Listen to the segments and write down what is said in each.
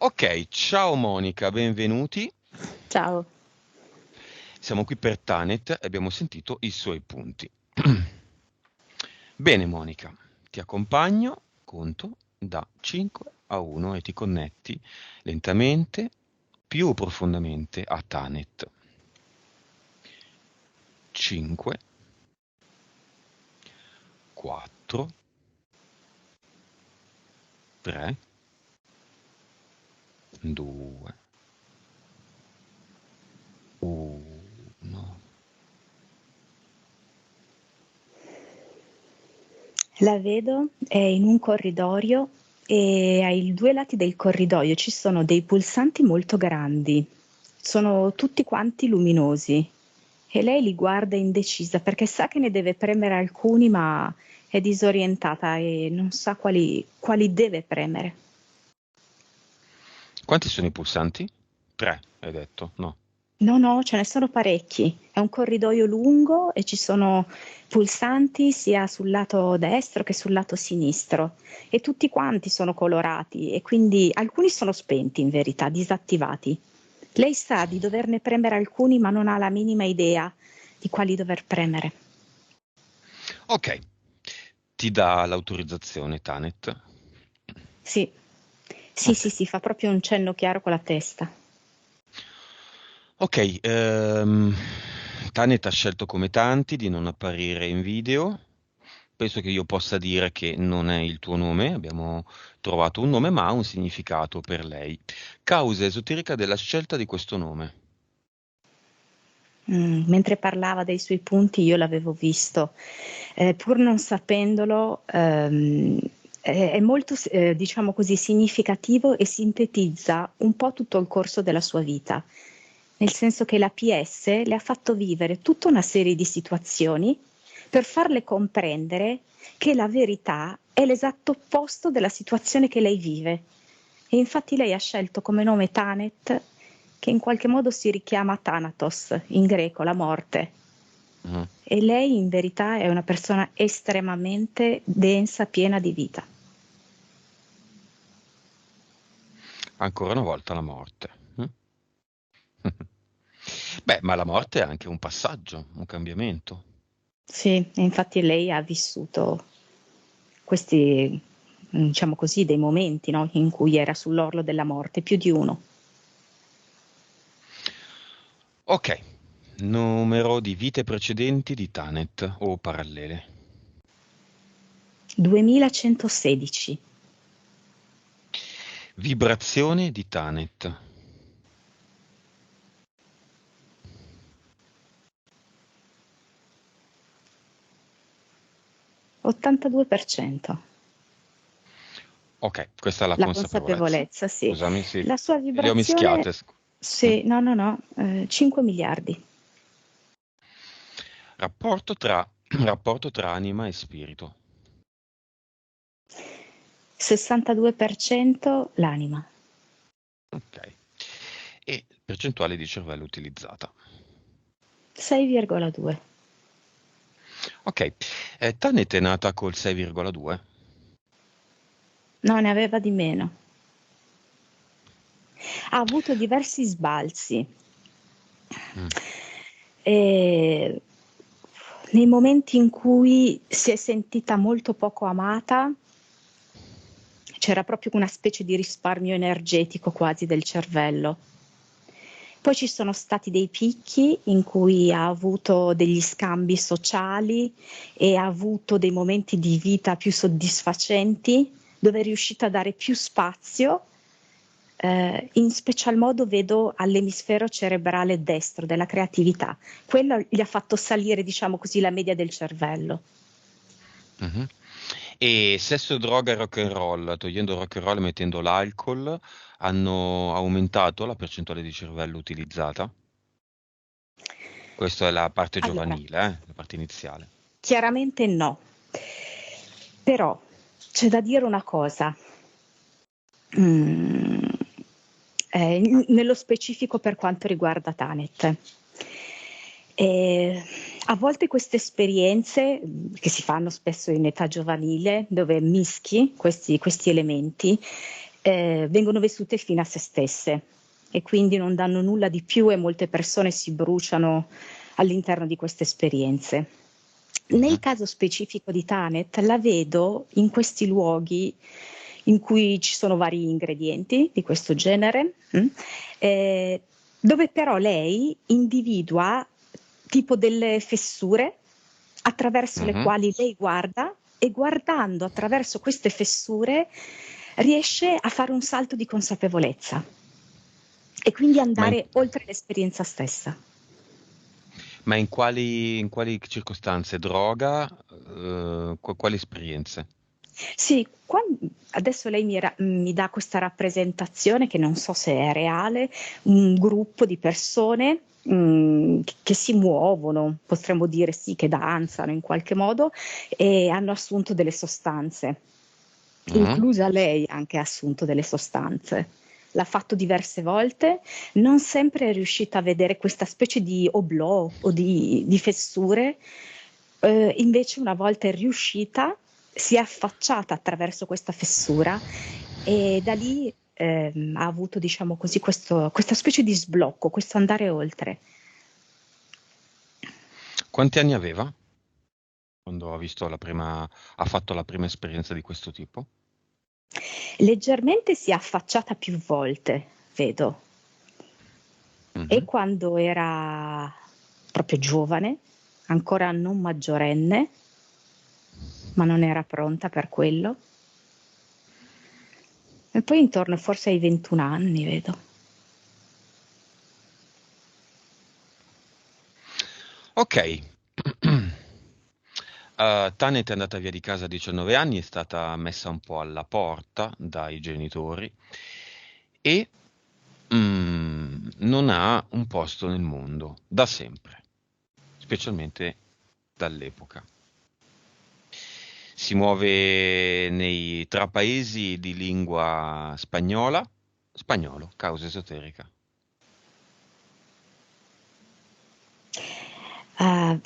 Ok, ciao Monica, benvenuti. Ciao. Siamo qui per Tanet e abbiamo sentito i suoi punti. Bene Monica, ti accompagno, conto da 5 a 1 e ti connetti lentamente, più profondamente a Tanet. 5, 4, 3, 2, 1. La vedo, è in un corridoio e ai due lati del corridoio ci sono dei pulsanti molto grandi, sono tutti quanti luminosi e lei li guarda indecisa perché sa che ne deve premere alcuni ma è disorientata e non sa quali deve premere. Quanti sono i pulsanti? 3, hai detto? No. No, no, ce ne sono parecchi. È un corridoio lungo e ci sono pulsanti sia sul lato destro che sul lato sinistro e tutti quanti sono colorati e quindi alcuni sono spenti in verità, disattivati. Lei sa di doverne premere alcuni ma non ha la minima idea di quali dover premere. Ok, ti dà l'autorizzazione Tanet. Sì, sì, Ok. sì, sì, fa proprio un cenno chiaro con la testa. Ok, Tanet ha scelto come tanti di non apparire in video. Penso che io possa dire che non è il tuo nome, abbiamo trovato un nome ma ha un significato per lei. Causa esoterica della scelta di questo nome. Mentre parlava dei suoi punti io l'avevo visto, pur non sapendolo, è molto, diciamo così, significativo e sintetizza un po' tutto il corso della sua vita, nel senso che la PS le ha fatto vivere tutta una serie di situazioni per farle comprendere che la verità è l'esatto opposto della situazione che lei vive. E infatti lei ha scelto come nome Tanet, che in qualche modo si richiama a Thanatos, in greco, la morte. Mhm. E lei in verità è una persona estremamente densa, piena di vita. Ancora una volta la morte. Mm? Beh, ma la morte è anche un passaggio, un cambiamento. Sì, e infatti lei ha vissuto questi, diciamo così, dei momenti, no, in cui era sull'orlo della morte, più di uno. Ok, numero di vite precedenti di Tanet o parallele. 2116. Vibrazione di Tanet. 82%. Ok, questa è la La consapevolezza. consapevolezza, sì. Scusami, sì, La sua le ho vibrazione, mischiate. Mm. sì, no, no, no, 5 miliardi. Rapporto tra anima e spirito. 62% l'anima. Ok. E percentuale di cervello utilizzata. 6,2. Ok, Tanet è nata col 6,2. No, ne aveva di meno. Ha avuto diversi sbalzi. Mm. E nei momenti in cui si è sentita molto poco amata, c'era proprio una specie di risparmio energetico quasi del cervello. Poi ci sono stati dei picchi in cui ha avuto degli scambi sociali e ha avuto dei momenti di vita più soddisfacenti, dove è riuscita a dare più spazio. In special modo vedo all'emisfero cerebrale destro della creatività. Quello gli ha fatto salire, diciamo così, la media del cervello. Mhm. E sesso, droga e rock and roll, togliendo il rock and roll e mettendo l'alcol, hanno aumentato la percentuale di cervello utilizzata? Questa è la parte Allora, giovanile, la parte iniziale. chiaramente no, però c'è da dire una cosa. Mhmm, nello specifico per quanto riguarda Thanet. Ehm, a volte queste esperienze, che si fanno spesso in età giovanile, dove mischi questi elementi, vengono vissute fino a se stesse e quindi non danno nulla di più e molte persone si bruciano all'interno di queste esperienze. Nel caso specifico di Tanit la vedo in questi luoghi in cui ci sono vari ingredienti di questo genere, dove però lei individua tipo delle fessure attraverso le quali lei guarda e guardando attraverso queste fessure riesce a fare un salto di consapevolezza e quindi Ma in, andare oltre l'esperienza stessa. ma in quali circostanze? Droga? Quali esperienze? Sì, adesso lei mi dà questa rappresentazione che non so se è reale, un gruppo di persone che si muovono, potremmo dire sì, che danzano in qualche modo e hanno assunto delle sostanze, Mhm. inclusa lei anche ha assunto delle sostanze. L'ha fatto diverse volte, non sempre è riuscita a vedere questa specie di oblò o di fessure, invece una volta è riuscita, si è affacciata attraverso questa fessura e da lì ha avuto, diciamo così, questa specie di sblocco, questo andare oltre. Quanti anni aveva quando ha fatto la prima esperienza di questo tipo? Leggermente si è affacciata più volte, vedo, e Mhm. quando era proprio giovane, ancora non maggiorenne, ma non era pronta per quello. E poi intorno forse ai 21 anni, vedo. Ok. Tanit è andata via di casa a 19 anni, è stata messa un po' alla porta dai genitori e non ha un posto nel mondo da sempre, specialmente dall'epoca. Si muove tra paesi di lingua spagnola, spagnolo, causa esoterica.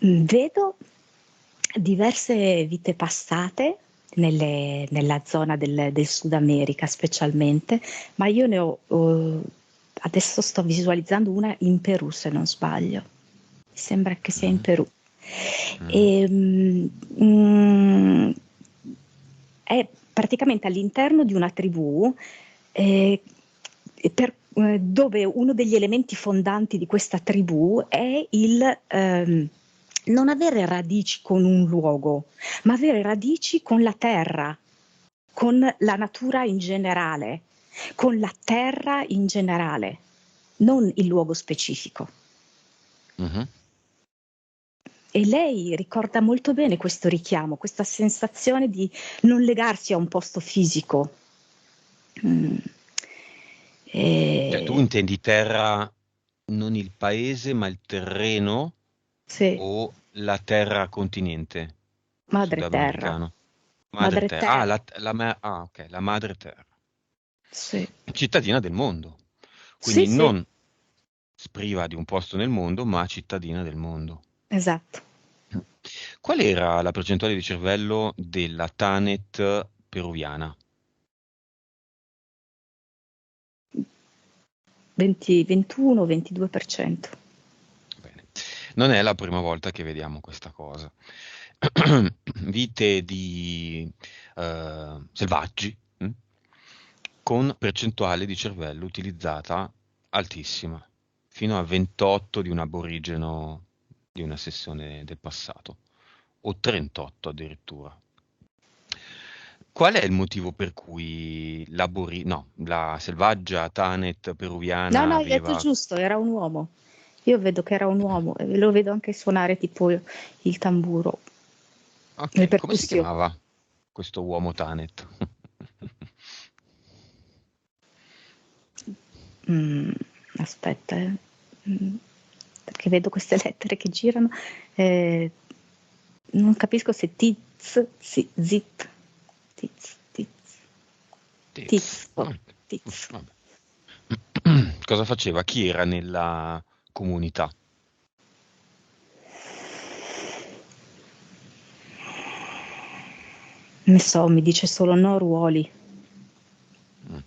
Vedo diverse vite passate nella zona del Sud America specialmente, ma io ne adesso sto visualizzando una in Perù se non sbaglio. Mi sembra che sia in Mhm, Perù. mhm, E, mm, è praticamente all'interno di una tribù eh, dove uno degli elementi fondanti di questa tribù è il non avere radici con un luogo, ma avere radici con la terra, con la natura in generale, con la terra in generale, non il luogo specifico. mhm. E lei ricorda molto bene questo richiamo, questa sensazione di non legarsi a un posto fisico. Mm. Cioè, tu E, intendi terra, non il paese, ma il terreno sì, o la terra continente madre terra, sudamericano? Madre madre terra. terra, Ok, la madre terra. sì, Cittadina del mondo. sì, Quindi sì, non priva di un posto nel mondo, ma cittadina del mondo. esatto. Qual era la percentuale di cervello della Tanet peruviana? 20, 21-22%. Bene. Non è la prima volta che vediamo questa cosa. Vite di selvaggi con percentuale di cervello utilizzata altissima, fino a 28 di un aborigeno di una sessione del passato, o 38 addirittura. Qual è il motivo per cui no, la selvaggia Tanet No, peruviana no, hai detto aveva... giusto, era un uomo. Io vedo che era un uomo e lo vedo anche suonare tipo il tamburo, le Ok, come si percussioni. chiamava questo uomo Tanet? Mm, aspetta, Mm, perché vedo queste lettere che girano. eh, Non capisco se tiz, sì, zit, tiz, tiz, Tez. tiz, oh, tiz. Vabbè. Cosa faceva? Chi era nella comunità? Ne so, mi dice solo no ruoli. Mm.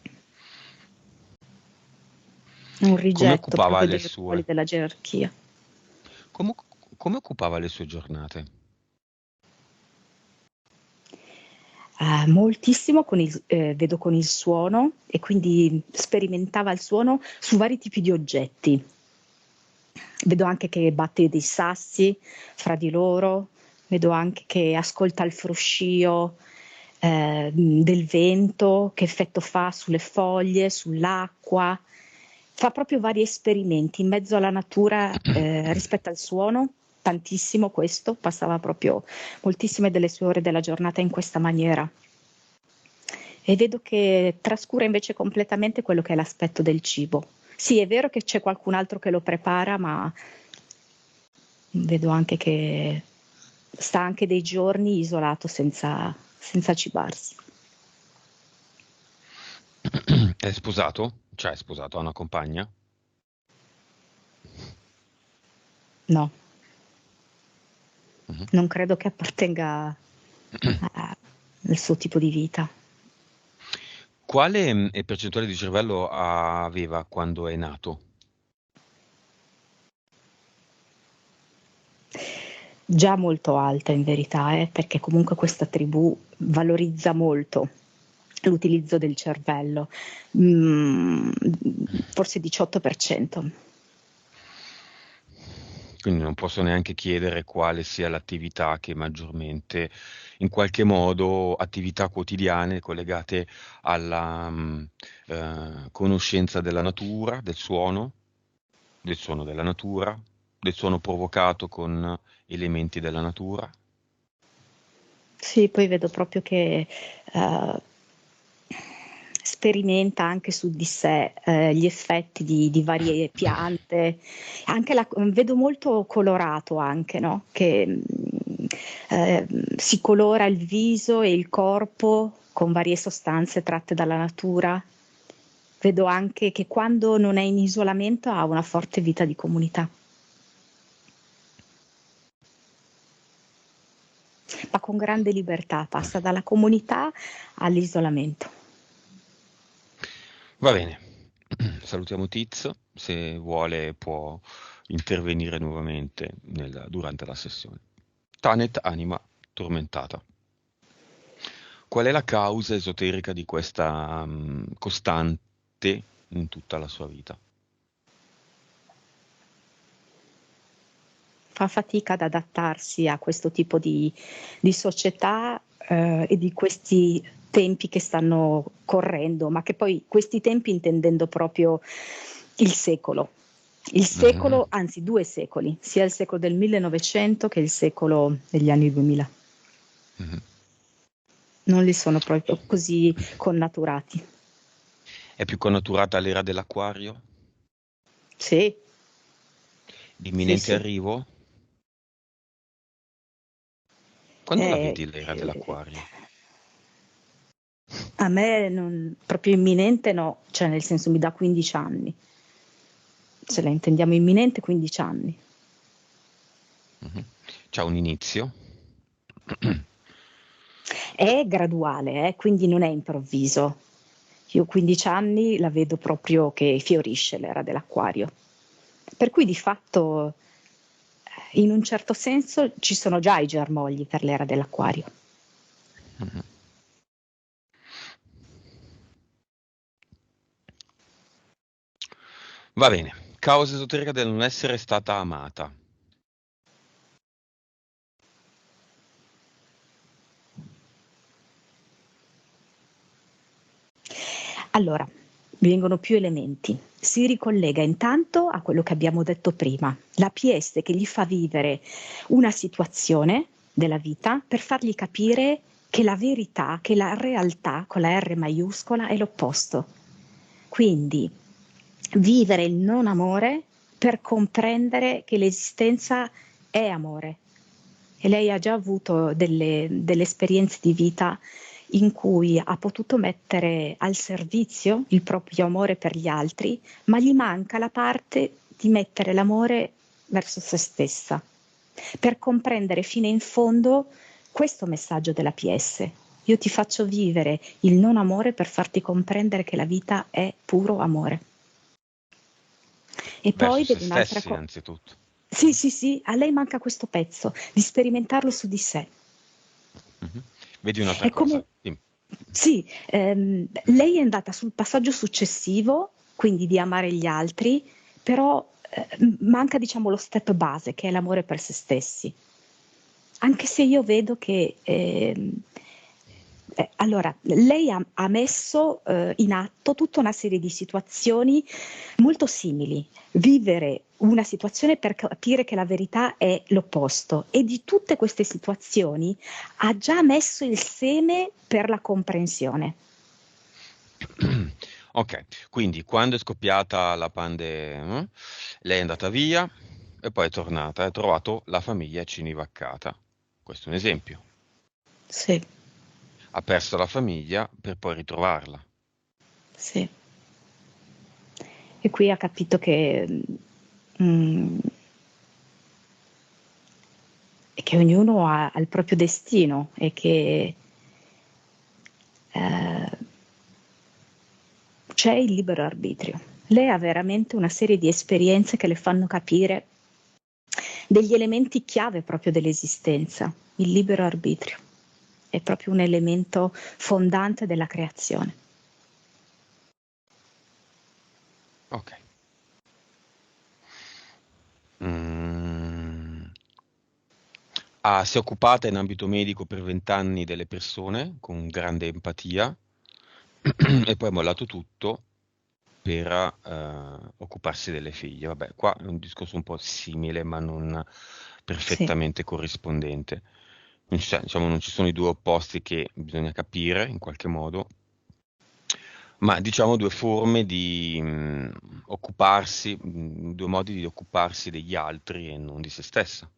un Come rigetto occupava proprio le dei ruoli sue? della gerarchia. Come, come occupava le sue giornate? Moltissimo vedo con il suono e quindi sperimentava il suono su vari tipi di oggetti. Vedo anche che batte dei sassi fra di loro, vedo anche che ascolta il fruscio del vento, che effetto fa sulle foglie, sull'acqua. Fa proprio vari esperimenti in mezzo alla natura rispetto al suono, tantissimo questo, passava proprio moltissime delle sue ore della giornata in questa maniera. E vedo che trascura invece completamente quello che è l'aspetto del cibo. Sì, è vero che c'è qualcun altro che lo prepara, ma vedo anche che sta anche dei giorni isolato senza cibarsi. È sposato? Cioè, è sposato, ha una compagna? No, Mhm. non credo che appartenga al suo tipo di vita. Quale percentuale di cervello aveva quando è nato? Già molto alta in verità, perché comunque questa tribù valorizza molto l'utilizzo del cervello, mm, forse 18%. Quindi non posso neanche chiedere quale sia l'attività che maggiormente, in qualche modo, attività quotidiane collegate alla conoscenza della natura, del suono della natura, del suono provocato con elementi della natura. Sì, poi vedo proprio che sperimenta anche su di sé gli effetti di varie piante, anche vedo molto colorato anche, no? Che si colora il viso e il corpo con varie sostanze tratte dalla natura. Vedo anche che quando non è in isolamento ha una forte vita di comunità, ma con grande libertà, passa dalla comunità all'isolamento. Va bene, salutiamo Tizio, se vuole può intervenire nuovamente durante la sessione. Tanet anima tormentata. Qual è la causa esoterica di questa costante in tutta la sua vita? Fa fatica ad adattarsi a questo tipo di società e di questi tempi che stanno correndo, ma che poi questi tempi intendendo proprio il Mhm, secolo, anzi 2 secoli, sia il secolo del 1900 che il secolo degli anni 2000. mhm. Non li sono proprio così connaturati. È più connaturata all'era dell'Acquario? Sì, sì, L'imminente sì. arrivo? Quando la Eh, vedi l'era eh, dell'Acquario? a me proprio imminente no, cioè nel senso mi dà 15 anni. Se la intendiamo imminente, 15 anni. Mhm. C'ha un inizio? È graduale, quindi non è improvviso. Io 15 anni la vedo proprio che fiorisce l'era dell'Acquario. Per cui di fatto, in un certo senso, ci sono già i germogli per l'era dell'Acquario. Mhm. Va bene. Causa esoterica del non essere stata amata. Allora, vengono più elementi. Si ricollega intanto a quello che abbiamo detto prima, la PS che gli fa vivere una situazione della vita per fargli capire che la verità, che la realtà con la R maiuscola è l'opposto. Quindi vivere il non amore per comprendere che l'esistenza è amore. E lei ha già avuto delle esperienze di vita in cui ha potuto mettere al servizio il proprio amore per gli altri, ma gli manca la parte di mettere l'amore verso se stessa, per comprendere fino in fondo questo messaggio della PS. Io ti faccio vivere il non amore per farti comprendere che la vita è puro amore. E Verso poi se vedo un'altra stessi, cosa. anzitutto. Sì, sì, sì, a lei manca questo pezzo, di sperimentarlo su di sé. Mhm. Vedi un'altra È cosa? come, Dimmi. sì, lei è andata sul passaggio successivo, quindi di amare gli altri, però manca, diciamo, lo step base, che è l'amore per se stessi. Anche se io vedo che, allora, lei ha messo in atto tutta una serie di situazioni molto simili. Vivere una situazione per capire che la verità è l'opposto e di tutte queste situazioni ha già messo il seme per la comprensione. Ok, quindi quando è scoppiata la pandemia, lei è andata via e poi è tornata e ha trovato la famiglia cinivaccata. Questo è un esempio. Sì, Ha perso la famiglia per poi ritrovarla. sì. E qui ha capito mm, che ognuno ha il proprio destino e che eh, c'è il libero arbitrio. Lei ha veramente una serie di esperienze che le fanno capire degli elementi chiave proprio dell'esistenza. Il libero arbitrio è proprio un elemento fondante della creazione. Ok. Mm. Si è occupata in ambito medico per 20 anni delle persone con grande empatia e poi ha mollato tutto per occuparsi delle figlie. Vabbè, qua è un discorso un po' simile, ma non Sì, perfettamente corrispondente. Non ci, diciamo, non ci sono i due opposti che bisogna capire in qualche modo, ma diciamo due forme di occuparsi, due modi di occuparsi degli altri e non di se stessa.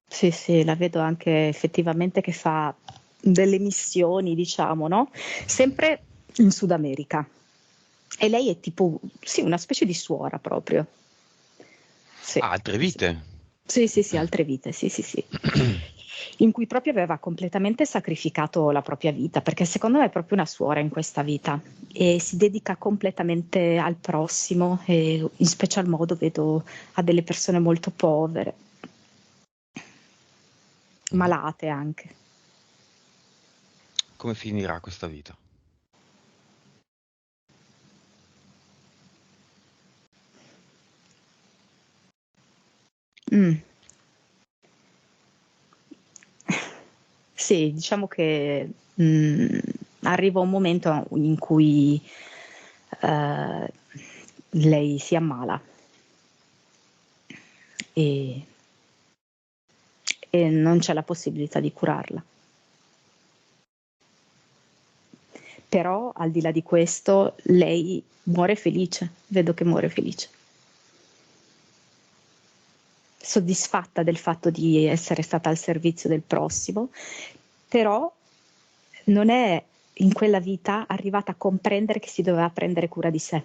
sì, sì, la vedo anche effettivamente che fa delle missioni, diciamo, no? Sempre in Sud America. E lei è tipo, sì, una specie di suora proprio. Sì, Ah, altre vite. sì, sì, sì, altre vite, sì, sì, sì. In cui proprio aveva completamente sacrificato la propria vita, perché secondo me è proprio una suora in questa vita e si dedica completamente al prossimo e in special modo vedo a delle persone molto povere, malate anche. Come finirà questa vita? Mm. Sì, diciamo che arriva un momento in cui eh, lei si ammala e, e non c'è la possibilità di curarla. Però al di là di questo, lei muore felice, vedo che muore felice, soddisfatta del fatto di essere stata al servizio del prossimo, però non è in quella vita arrivata a comprendere che si doveva prendere cura di sé.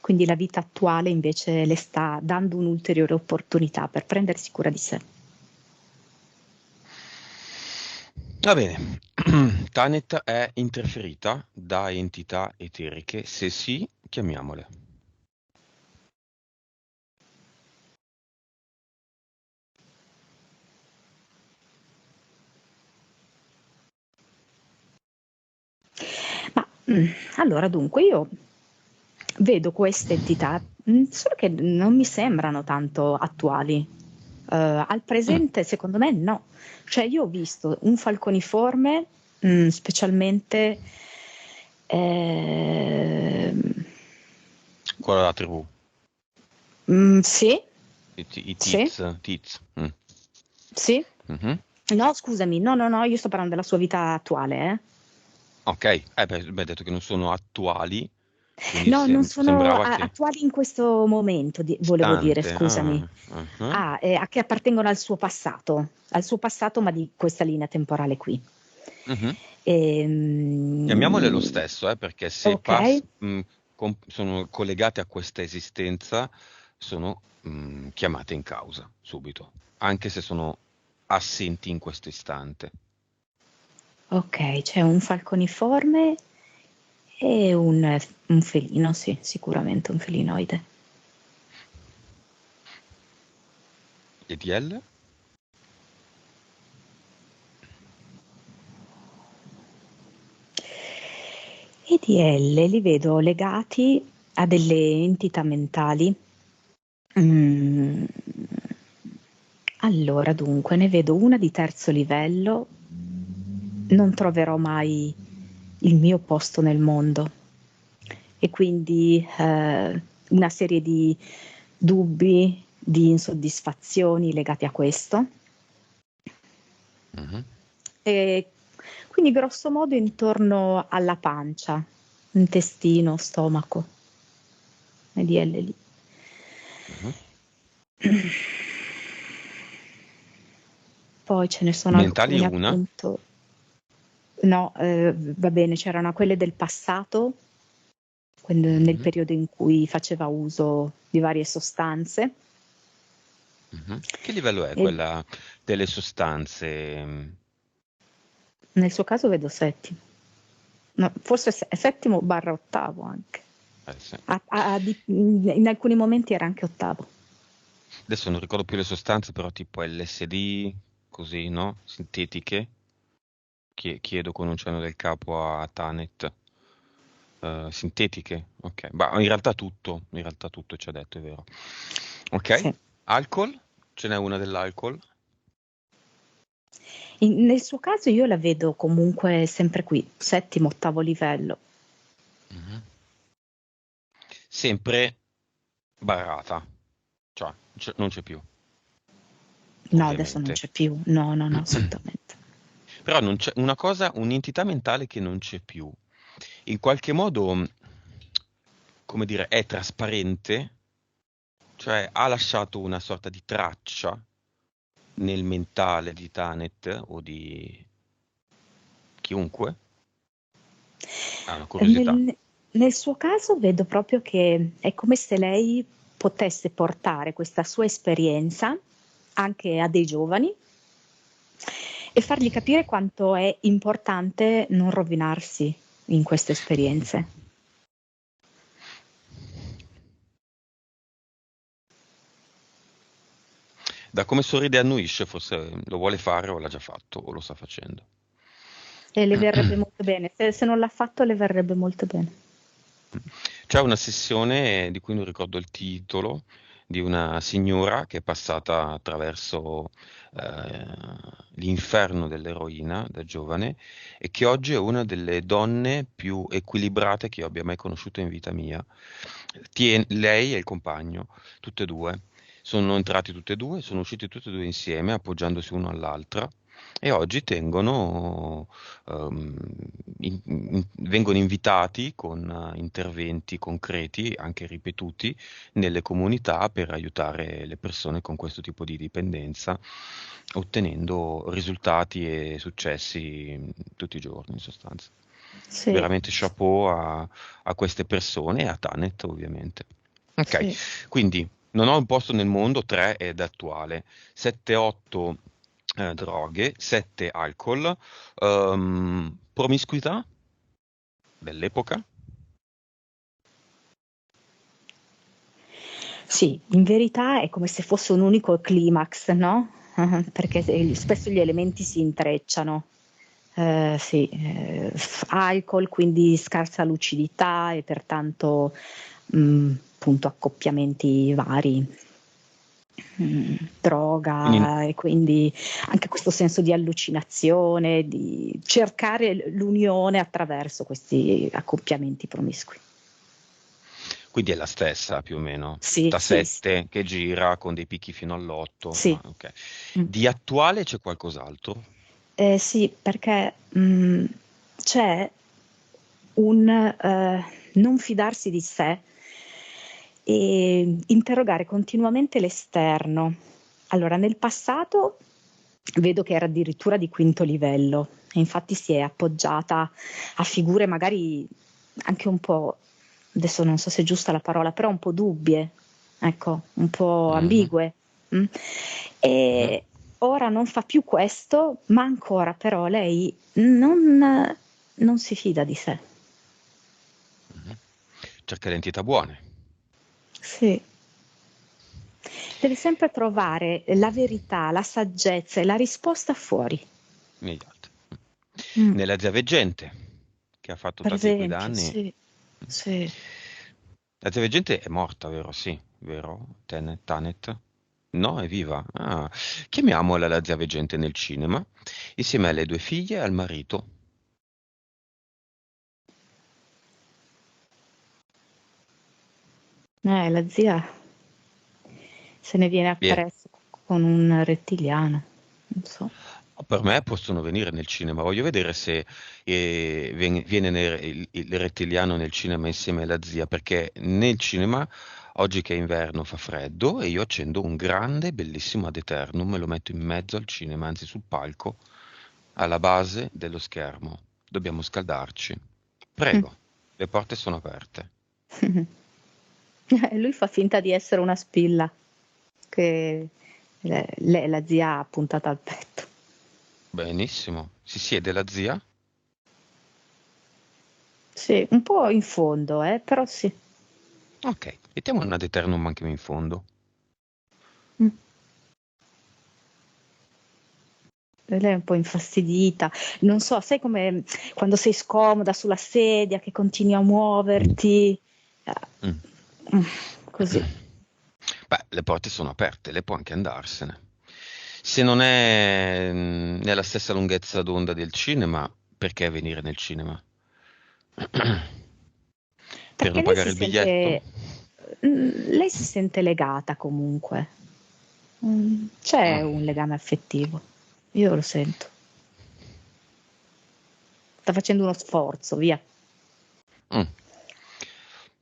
Quindi la vita attuale invece le sta dando un'ulteriore opportunità per prendersi cura di sé. Va bene. Tanet è interferita da entità eteriche? Se sì, chiamiamole. Ma allora dunque io vedo queste entità, solo che non mi sembrano tanto attuali. Al Mm. presente secondo me no. Cioè io ho visto un falconiforme, specialmente ehm, Qual è la tribù? sì, I sì, Tiz. Mm. sì. Mhm. No, scusami, no, no, no, io sto parlando della sua vita attuale, eh. Ok, beh, hai detto che non sono attuali, quindi No, non sono sembrava che... attuali in questo momento, volevo dire, Stante. scusami. A che appartengono al suo passato, ma di questa linea temporale qui. Mhm. Chiamiamole lo Ehm, stesso, perché se ok, sono collegate a questa esistenza, sono chiamate in causa subito, anche se sono assenti in questo istante. ok, c'è un falconiforme È un felino, sì, sicuramente un felinoide. EDL? EDL li vedo legati a delle entità mentali. Mm. Allora, dunque, ne vedo una di terzo livello. Non troverò mai il mio posto nel mondo e quindi una serie di dubbi, di insoddisfazioni legati a questo. Mhm. E quindi grosso modo intorno alla pancia, intestino, stomaco, EDL lì. Mhm. Poi ce ne sono Mentali alcune una? appunto, no, va bene, c'erano quelle del passato, quindi nel Mhm. periodo in cui faceva uso di varie sostanze. Mhm. Che livello è E quella delle sostanze? nel suo caso vedo settimo, no, forse settimo barra ottavo anche. Sì. In alcuni momenti era anche ottavo. Adesso non ricordo più le sostanze, però tipo LSD, così, no? Sintetiche. Chiedo con un cenno del capo a Tanet. Sintetiche, ok. Ma in realtà tutto ci ha detto, è vero. Ok, Sì. alcol? Ce n'è una dell'alcol? Nel suo caso io la vedo comunque sempre qui, settimo, ottavo livello. Mhm. Sempre barrata, cioè non c'è più, No, adesso non ovviamente. c'è più. No, no, no, assolutamente. Però non c'è una cosa, un'entità mentale che non c'è più. In qualche modo, come dire, è trasparente, cioè ha lasciato una sorta di traccia nel mentale di Tanet o di chiunque. Ha una curiosità. Nel, nel suo caso vedo proprio che è come se lei potesse portare questa sua esperienza anche a dei giovani e fargli capire quanto è importante non rovinarsi in queste esperienze. Da come sorride e annuisce, forse lo vuole fare o l'ha già fatto o lo sta facendo. E le verrebbe molto bene, se non l'ha fatto le verrebbe molto bene. C'è una sessione di cui non ricordo il titolo, di una signora che è passata attraverso eh, l'inferno dell'eroina da giovane e che oggi è una delle donne più equilibrate che io abbia mai conosciuto in vita mia. Lei e il compagno, tutte e due, sono entrati tutte e due, sono usciti tutte e due insieme, appoggiandosi uno all'altra. E oggi ehm, vengono invitati con interventi concreti, anche ripetuti, nelle comunità per aiutare le persone con questo tipo di dipendenza, ottenendo risultati e successi tutti i giorni, in sostanza. Sì, Veramente chapeau a queste persone e a Tanet, ovviamente. Ok, sì. quindi non ho un posto nel mondo, 3 ed attuale, 7-8 droghe, 7 alcol, promiscuità dell'epoca. Sì, in verità è come se fosse un unico climax, no? Perché spesso gli elementi si intrecciano. Sì, alcol, quindi scarsa lucidità e pertanto appunto accoppiamenti vari, Quindi, droga e quindi anche questo senso di allucinazione, di cercare l'unione attraverso questi accoppiamenti promiscui. quindi è la stessa più o meno, Sì, tutta sì, sì. 7 che gira con dei picchi fino all'8, Sì. ma ok. Mm. Di attuale c'è qualcos'altro? Sì, perché c'è un non fidarsi di sé e interrogare continuamente l'esterno. Allora, nel passato vedo che era addirittura di quinto livello, e infatti si è appoggiata a figure magari anche un po', adesso non so se è giusta la parola, però un po' dubbie, ecco, un po' Mhm, ambigue. Mm? mhm. E ora non fa più questo, ma ancora però lei non si fida di sé. cerca le entità buone. Sì. Devi sempre trovare la verità, la saggezza e la risposta fuori. Negli altri. Mm. Nella zia veggente, che ha fatto Per tanti di quei esempio, danni. sì, sì. La zia veggente è morta, vero? Sì, vero? Tanet? No, è viva. Ah, chiamiamola la zia veggente nel cinema, insieme alle 2 figlie e al marito. La zia se ne viene Vieni. appresso con un rettiliano, non so. Per me possono venire nel cinema, voglio vedere se viene il rettiliano nel cinema insieme alla zia, perché nel cinema, oggi che è inverno, fa freddo e io accendo un grande, bellissimo Ad Eternum e lo metto in mezzo al cinema, anzi sul palco, alla base dello schermo. Dobbiamo scaldarci. Prego, le porte sono aperte. Lui fa finta di essere una spilla che la zia ha puntata al petto. Benissimo. Si siede la zia? Sì, un po' in fondo, però sì. Ok, mettiamo un Ad Eternum anche in fondo. Mm. Lei è un po' infastidita. Non so, sai come quando sei scomoda sulla sedia, che continui a muoverti. Mm. Mm, Così. Beh, le porte sono aperte, lei può anche andarsene. Se non è nella stessa lunghezza d'onda del cinema, perché venire nel cinema? Per Perché non lei pagare si il biglietto? sente, lei si sente legata comunque. C'è Mm. un legame affettivo. Io lo sento. Sta facendo uno sforzo, via. Mm.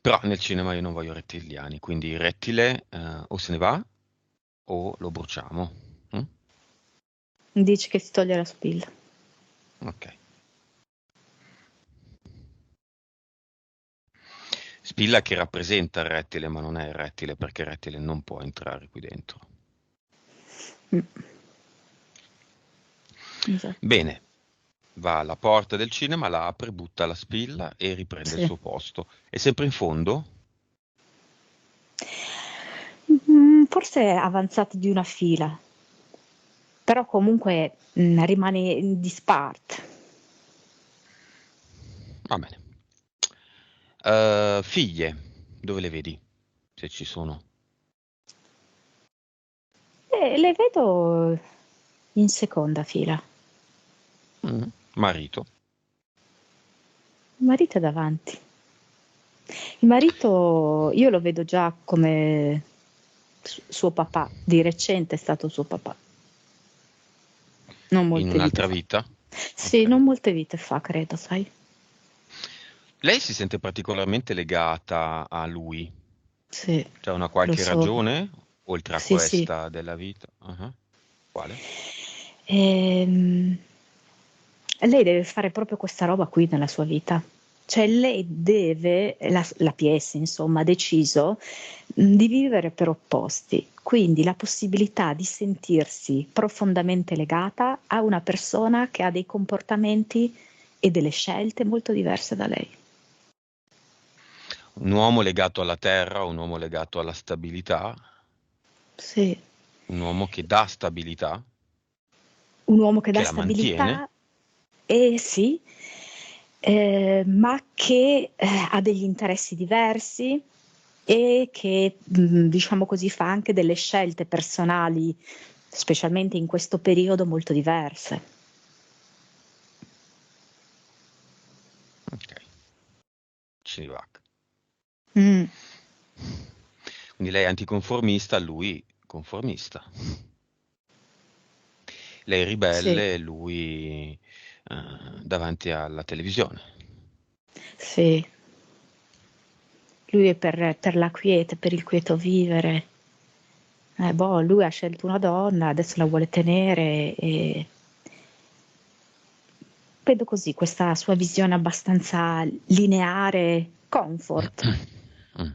Però nel cinema io non voglio rettiliani, quindi il rettile o se ne va o lo bruciamo. Mm? Dici che si toglie la spilla. Ok. Spilla che rappresenta il rettile, ma non è il rettile perché il rettile non può entrare qui dentro. Mm. Esatto. Bene, va alla porta del cinema, la apre, butta la spilla e riprende il Sì. suo posto. È sempre in fondo? Forse avanzati di una fila, però comunque rimane in disparte. Va bene. Figlie, dove le vedi? Se ci sono. E le vedo in seconda fila. Marito. Il marito è davanti. Il marito io lo vedo già come suo papà, di recente è stato suo papà, non In molte vite un'altra fa. vita? Sì, Ok. non molte vite fa, credo, sai? Lei si sente particolarmente legata a lui? Sì, C'è una lo qualche so. ragione, oltre a Sì, sì. questa della vita? Ah, quale? Ehm, Lei deve fare proprio questa roba qui nella sua vita. Cioè lei deve, la PS insomma, ha deciso di vivere per opposti, quindi la possibilità di sentirsi profondamente legata a una persona che ha dei comportamenti e delle scelte molto diverse da lei. Un uomo legato alla terra, un uomo legato alla stabilità, Sì, un uomo che dà stabilità, un uomo che dà che la mantiene. stabilità, sì, ma che ha degli interessi diversi e che, diciamo così, fa anche delle scelte personali, specialmente in questo periodo, molto diverse. Ok, ci va. Mm, Quindi lei è anticonformista, lui conformista. Lei sì, ribelle, lui davanti alla televisione. sì. Lui è per la quiete, per il quieto vivere. Lui ha scelto una donna, adesso la vuole tenere e vedo così questa sua visione abbastanza lineare, comfort. Mm.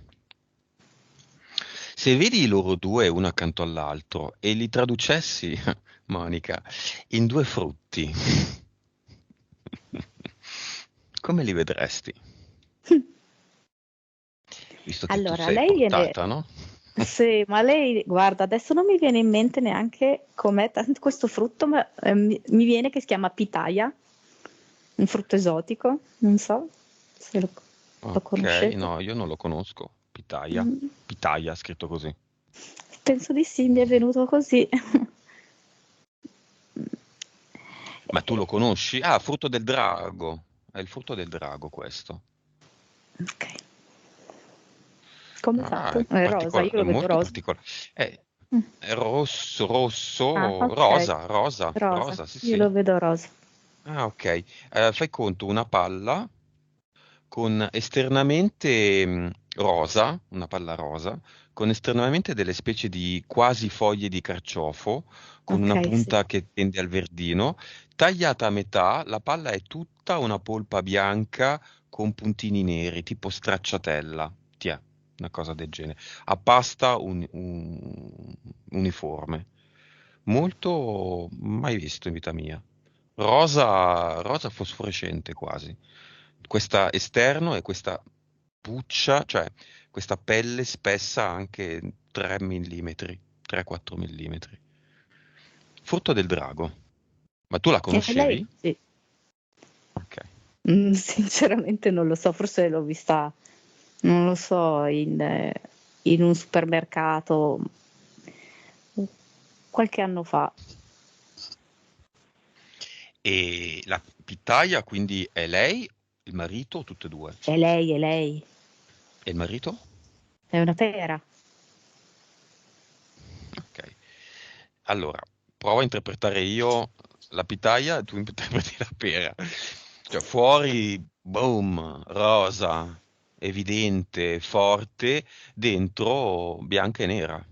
Se vedi loro due uno accanto all'altro e li traducessi, Monica, in 2 frutti, come li vedresti? visto che tu Allora, sei lei viene, portata, no? sì, ma lei, guarda, adesso non mi viene in mente neanche com'è questo frutto, ma mi viene che si chiama pitaya, un frutto esotico, non so se lo Ok, conoscete. no, io non lo conosco. Pitaya. Mm, Pitaya, scritto così. penso di sì, mi è venuto così. Ma tu lo conosci? Ah, frutto del drago. È il frutto del drago questo. Ok, come è Ah, fatto? è È rosa, io particolare, è lo vedo molto rosa. particolare. Mm. È rosso, Ah, rosso, ok, rosa, rosa, rosa, rosa, sì, io sì. lo vedo rosa. Ah, ok. Fai conto una palla con esternamente rosa, una palla rosa, con esternamente delle specie di quasi foglie di carciofo, con una Ok, sì. punta che tende al verdino. Tagliata a metà, la palla è tutta una polpa bianca con puntini neri, tipo stracciatella. Tiè, una cosa del genere. A pasta uniforme. Molto mai visto in vita mia. Rosa, rosa fosforescente quasi. Questa esterno e questa puccia, cioè questa pelle spessa anche 3 mm, 3-4 mm. Frutto del drago. Ma tu la E lei? conoscevi? Sì. Ok. Sinceramente non lo so, forse l'ho vista, non lo so, in un supermercato qualche anno fa. E la pittaia quindi è lei, il marito o tutte e due? È lei, E il marito? è una pera. Ok. Allora, provo a interpretare io la pitaya e tu interpreti la pera. Cioè, fuori, boom, rosa, evidente, forte, dentro bianca e nera.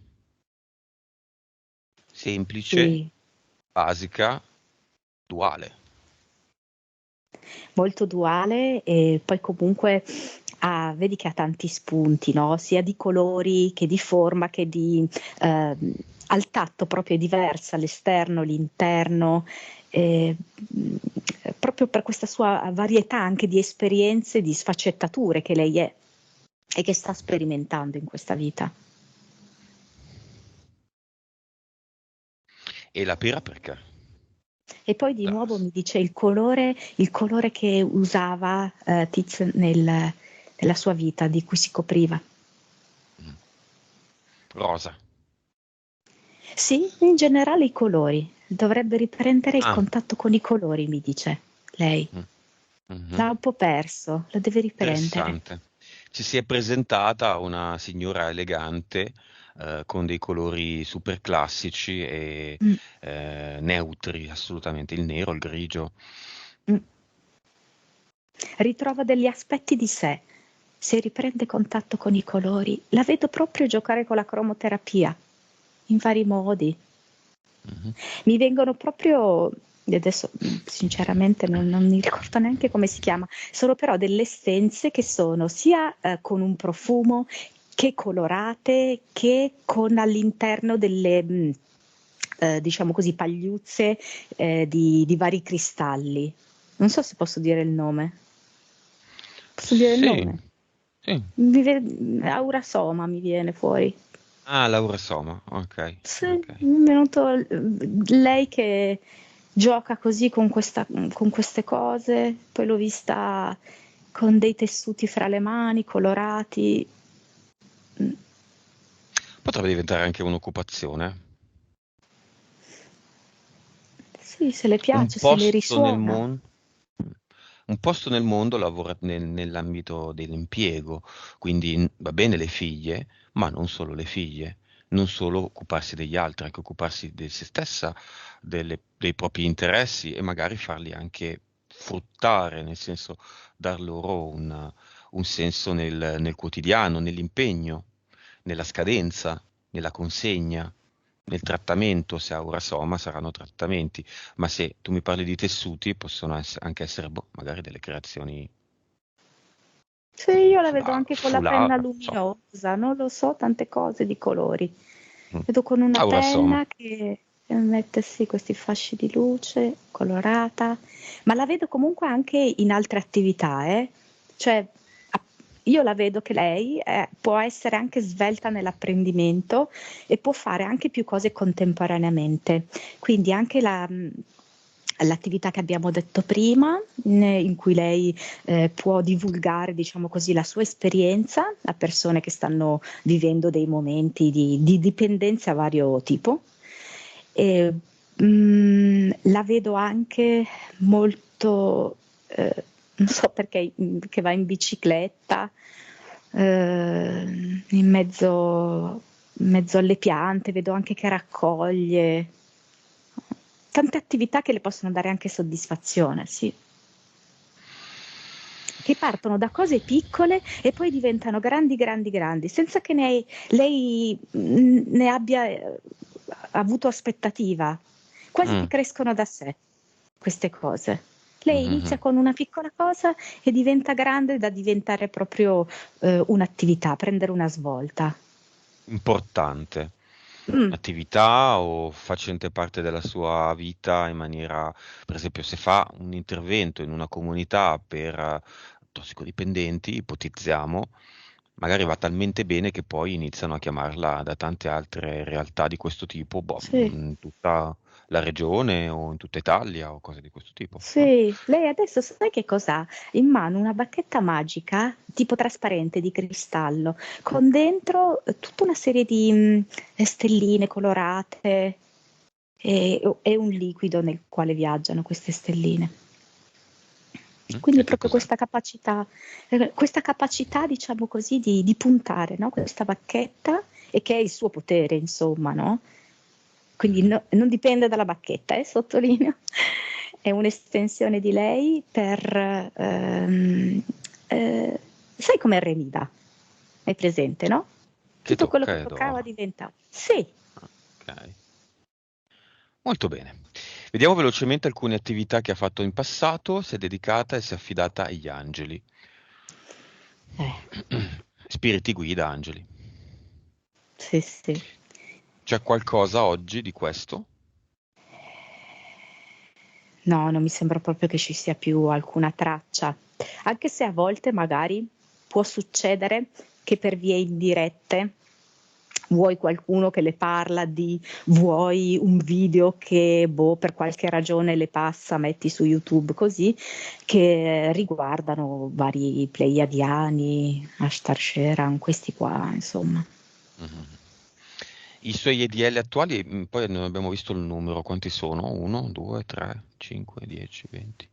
Semplice, Sì, basica, duale. molto duale e poi comunque vedi che ha tanti spunti, no? Sia di colori che di forma che di al tatto proprio è diversa, l'esterno, l'interno, eh, mh, proprio per questa sua varietà anche di esperienze, di sfaccettature che lei è e che sta sperimentando in questa vita. E la pera perché? E poi di Da- nuovo mi dice il colore che usava Tiz nella sua vita, di cui si copriva. mm, Rosa. Sì, in generale i colori. Dovrebbe riprendere il Ah, contatto con i colori, mi dice lei. mm, mhm. L'ha un po' perso, lo deve riprendere. Interessante. Ci si è presentata una signora elegante, con dei colori super classici e Mm, neutri, assolutamente, il nero, il grigio. mm. Ritrova degli aspetti di sé. Se riprende contatto con i colori, la vedo proprio giocare con la cromoterapia, in vari modi. Mhm. Mi vengono proprio, e adesso sinceramente non mi ricordo neanche come si chiama, sono però delle essenze che sono sia con un profumo che colorate che con all'interno delle, diciamo così, pagliuzze di vari cristalli. Non so se posso dire il nome. Posso dire il Sì, nome? sì. Aura Soma mi viene fuori. Ah, Laura Soma, ok, Sì, ok. mi è venuto lei che gioca così con queste cose, poi l'ho vista con dei tessuti fra le mani, colorati. Mm, Potrebbe diventare anche un'occupazione. sì, se le Un piace, se le posto nel risuona. mondo, un posto nel mondo lavora nell'ambito dell'impiego, quindi va bene le figlie, ma non solo le figlie, non solo occuparsi degli altri, anche occuparsi di se stessa, dei propri interessi e magari farli anche fruttare, nel senso dar loro un senso nel quotidiano, nell'impegno, nella scadenza, nella consegna. Nel trattamento, se aura soma, saranno trattamenti, ma se tu mi parli di tessuti, possono anche essere boh, magari delle creazioni Sì, io la vedo anche con la foulard, penna non so. luminosa, non lo so, tante cose di colori. Mm. Vedo con una Aura soma. penna che mette sì questi fasci di luce colorata, ma la vedo comunque anche in altre attività, cioè io la vedo che lei può essere anche svelta nell'apprendimento e può fare anche più cose contemporaneamente. Quindi anche l'attività che abbiamo detto prima, in cui lei può divulgare, diciamo così, la sua esperienza a persone che stanno vivendo dei momenti di dipendenza a vario tipo. E, la vedo anche molto, non so perché, che va in bicicletta, in mezzo alle piante, vedo anche che raccoglie tante attività che le possono dare anche soddisfazione, sì. Che partono da cose piccole e poi diventano grandi, grandi, grandi, senza che lei ne abbia avuto aspettativa. Quasi che Mm. crescono da sé queste cose. Lei inizia Mhm. con una piccola cosa e diventa grande da diventare proprio un'attività, prendere una svolta. Importante. Mm, Attività o facente parte della sua vita in maniera, per esempio, se fa un intervento in una comunità per tossicodipendenti, ipotizziamo, magari va talmente bene che poi iniziano a chiamarla da tante altre realtà di questo tipo, boh, sì. in tutta la regione o in tutta Italia o cose di questo tipo, no? Sì, lei adesso sai che cos'ha? In mano una bacchetta magica, tipo trasparente di cristallo, con dentro tutta una serie di stelline colorate e un liquido nel quale viaggiano queste stelline. E Quindi che proprio cos'è? questa capacità, diciamo così, di puntare, no? Questa bacchetta e che è il suo potere, insomma, no? Quindi Mhm. non dipende dalla bacchetta, sottolineo, è un'estensione di lei per, sai com'è Remida? Hai presente, no? Che Tutto quello tocca che e toccava dova. diventava. Sì, Ok. Molto bene. Vediamo velocemente alcune attività che ha fatto in passato, si è dedicata e si è affidata agli angeli. eh, Spiriti guida, angeli. sì, sì. C'è qualcosa oggi di questo? No, non mi sembra proprio che ci sia più alcuna traccia, anche se a volte magari può succedere che per vie indirette vuoi qualcuno che le parla di vuoi un video che boh, per qualche ragione le passa, metti su YouTube così, che riguardano vari pleiadiani, Ashtar Sheran, questi qua, insomma. Mhm. I suoi EDL attuali, poi non abbiamo visto il numero, quanti sono? 1, 2, 3, 5, 10, 20.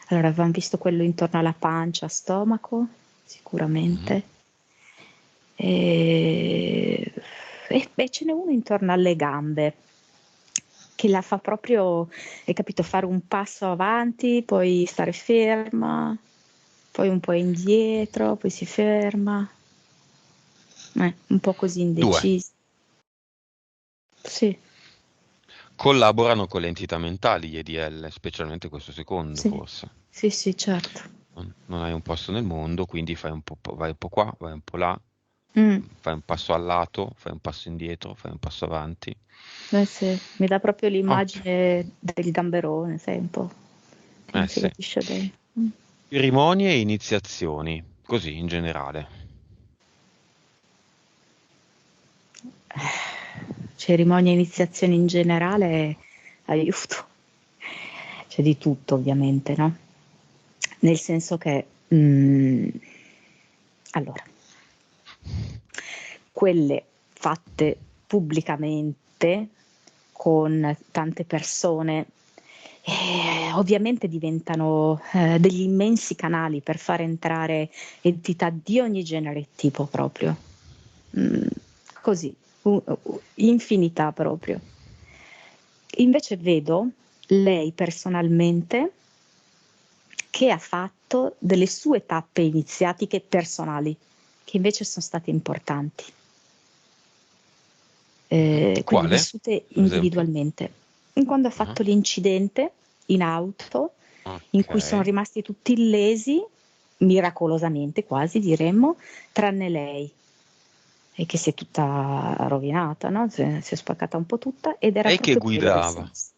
Allora, avevamo visto quello intorno alla pancia, stomaco, Mhm. sicuramente. E beh, ce n'è uno intorno alle gambe, che la fa proprio, hai capito, fare un passo avanti, poi stare ferma, poi un po' indietro, poi si ferma. Un po' così 2. indecisa. Sì, Collaborano con le entità mentali gli EDL, specialmente questo secondo, sì, forse. sì, sì, certo. Non hai un posto nel mondo, quindi fai un po', vai un po' qua, vai un po' là, Mm, fai un passo al lato, fai un passo indietro, fai un passo avanti. eh sì, mi dà proprio Ottimo. l'immagine del gamberone, sai, un po', che non Eh si sì. capisce bene. Mm. Cerimonie e iniziazioni, così in generale. Cerimonia e iniziazioni in generale, aiuto. C'è di tutto ovviamente, no? Nel senso che, allora, quelle fatte pubblicamente con tante persone, ovviamente diventano degli immensi canali per far entrare entità di ogni genere e tipo proprio. Mm, così, infinità proprio. Invece vedo lei personalmente che ha fatto delle sue tappe iniziatiche personali, che invece sono state importanti, Mhm. quindi Quale, vissute per esempio? individualmente. Quando ha Ah, fatto l'incidente in auto, in cui sono ok. rimasti tutti illesi, miracolosamente quasi diremmo, tranne lei, e che si è tutta rovinata, no? Si è spaccata un po' tutta ed era Lei che proprio quello il guidava senso.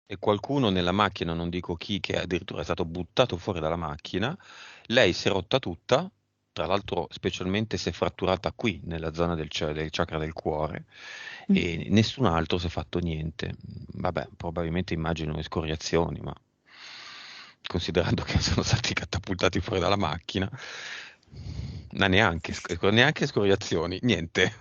e qualcuno nella macchina, non dico chi, che addirittura è stato buttato fuori dalla macchina, Lei si è rotta tutta, tra l'altro specialmente si è fratturata qui, nella zona del chakra del cuore, Mm. e nessun altro si è fatto niente. Vabbè, probabilmente immagino escoriazioni, ma considerando che sono stati catapultati fuori dalla macchina, ma neanche escoriazioni, niente.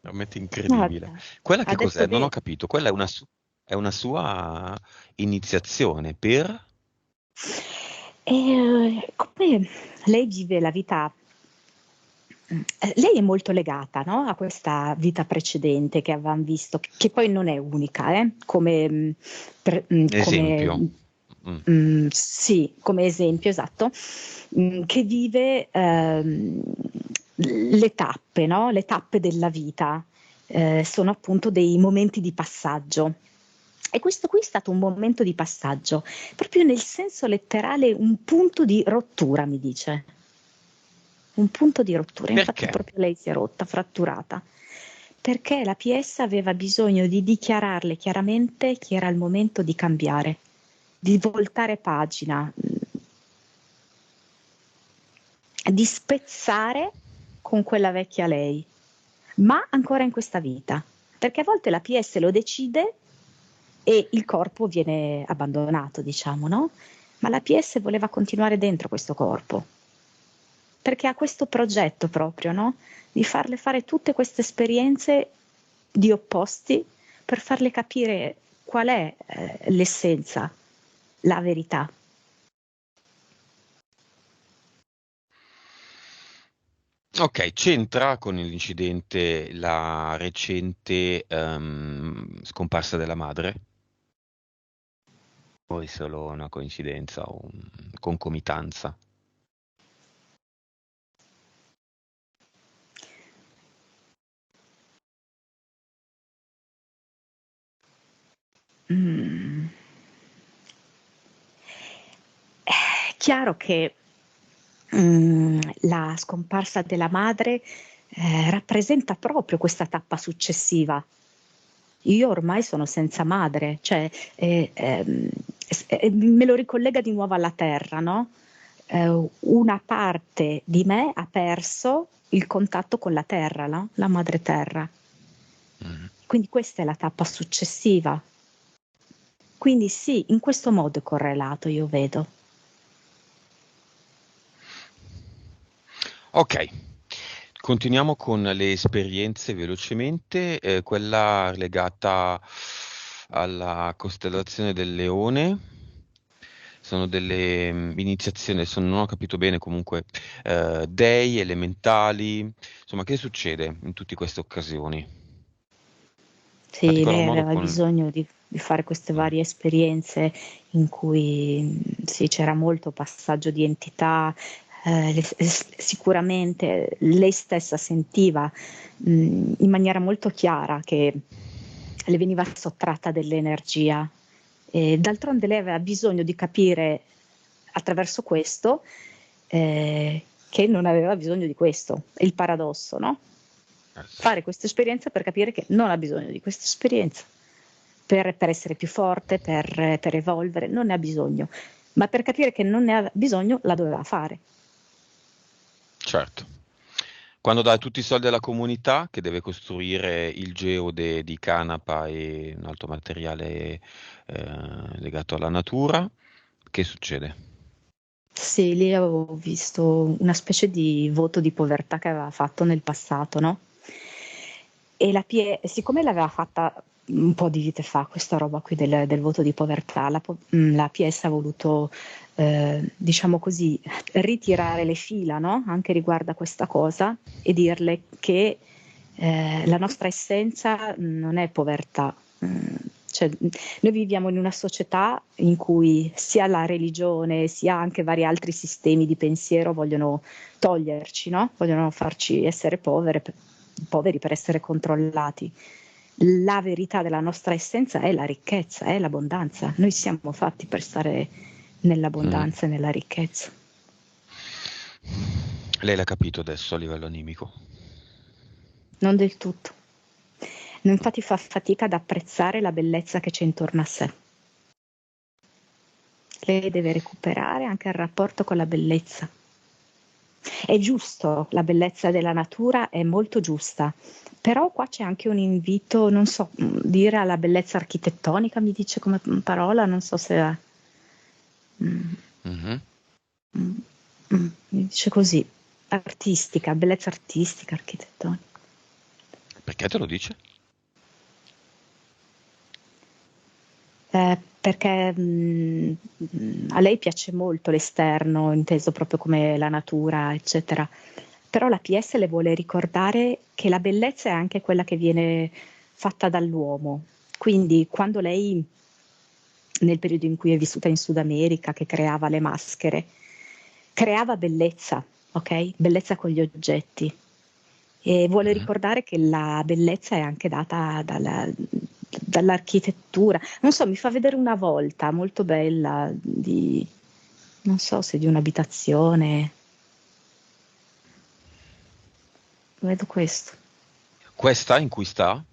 Veramente incredibile. Guarda, Quella che adesso cos'è? Non ho bene. capito. Quella è una sua iniziazione per... Come lei vive la vita, lei è molto legata, no, a questa vita precedente che avevamo visto, che poi non è unica, come, Esempio. Mm. sì, come esempio, esatto, che vive le tappe, no? Le tappe della vita, sono appunto dei momenti di passaggio. E questo qui è stato un momento di passaggio, proprio nel senso letterale, un punto di rottura, mi dice. Un punto di rottura. Infatti Perché? proprio lei si è rotta, fratturata, perché la PS aveva bisogno di dichiararle chiaramente che era il momento di cambiare, di voltare pagina, di spezzare con quella vecchia lei, ma ancora in questa vita, perché a volte la PS lo decide e il corpo viene abbandonato, diciamo, no? Ma la PS voleva continuare dentro questo corpo, perché ha questo progetto proprio, no? Di farle fare tutte queste esperienze di opposti per farle capire qual è l'essenza, la verità. Ok, c'entra con l'incidente la recente scomparsa della madre? O è solo una coincidenza o concomitanza? Mm. È chiaro che la scomparsa della madre rappresenta proprio questa tappa successiva. Io ormai sono senza madre, cioè me lo ricollega di nuovo alla terra, no? Una parte di me ha perso il contatto con la terra, no? La madre terra. Mm. Quindi questa è la tappa successiva. Quindi sì, in questo modo è correlato, io vedo. Ok, continuiamo con le esperienze velocemente. Quella legata alla costellazione del Leone. Sono delle iniziazioni, adesso non ho capito bene comunque, dei, elementali, insomma, che succede in tutte queste occasioni? In Sì, particolar lei modo aveva con... bisogno di fare queste mm, varie esperienze in cui sì, c'era molto passaggio di entità, sicuramente lei stessa sentiva in maniera molto chiara che le veniva sottratta dell'energia. E d'altronde lei aveva bisogno di capire attraverso questo che non aveva bisogno di questo. È il paradosso, no? sì. Fare questa esperienza per capire che non ha bisogno di questa esperienza, per essere più forte, per evolvere, non ne ha bisogno, ma per capire che non ne ha bisogno la doveva fare. Certo. Quando dai tutti i soldi alla comunità che deve costruire il geode di canapa e un altro materiale legato alla natura, che succede? Sì, lì avevo visto una specie di voto di povertà che aveva fatto nel passato, no? E siccome l'aveva fatta un po' di vite fa, questa roba qui del voto di povertà, la PS ha voluto, diciamo così, ritirare le fila, no? Anche riguardo a questa cosa e dirle che la nostra essenza non è povertà. Cioè, noi viviamo in una società in cui sia la religione sia anche vari altri sistemi di pensiero vogliono toglierci, no? Vogliono farci essere poveri per essere controllati. La verità della nostra essenza è la ricchezza, è l'abbondanza. Noi siamo fatti per stare Mm. nell'abbondanza e nella ricchezza. Lei l'ha capito adesso a livello animico. Non del tutto. Infatti fa fatica ad apprezzare la bellezza che c'è intorno a sé. Lei deve recuperare anche il rapporto con la bellezza. È giusto, la bellezza della natura è molto giusta, però qua c'è anche un invito, non so, dire alla bellezza architettonica, mi dice come parola, non so se... mm, Mhm. mi dice così, artistica, bellezza artistica, architettonica. Perché te lo dice? Perché a lei piace molto l'esterno, inteso proprio come la natura, eccetera. Però la PS le vuole ricordare che la bellezza è anche quella che viene fatta dall'uomo. Quindi quando lei, nel periodo in cui è vissuta in Sud America, che creava le maschere, creava bellezza, ok? Bellezza con gli oggetti. E vuole Mhm. ricordare che la bellezza è anche data dall'architettura. Non so, mi fa vedere una volta molto bella di, non so se di un'abitazione. Vedo questo. Questa in cui sta?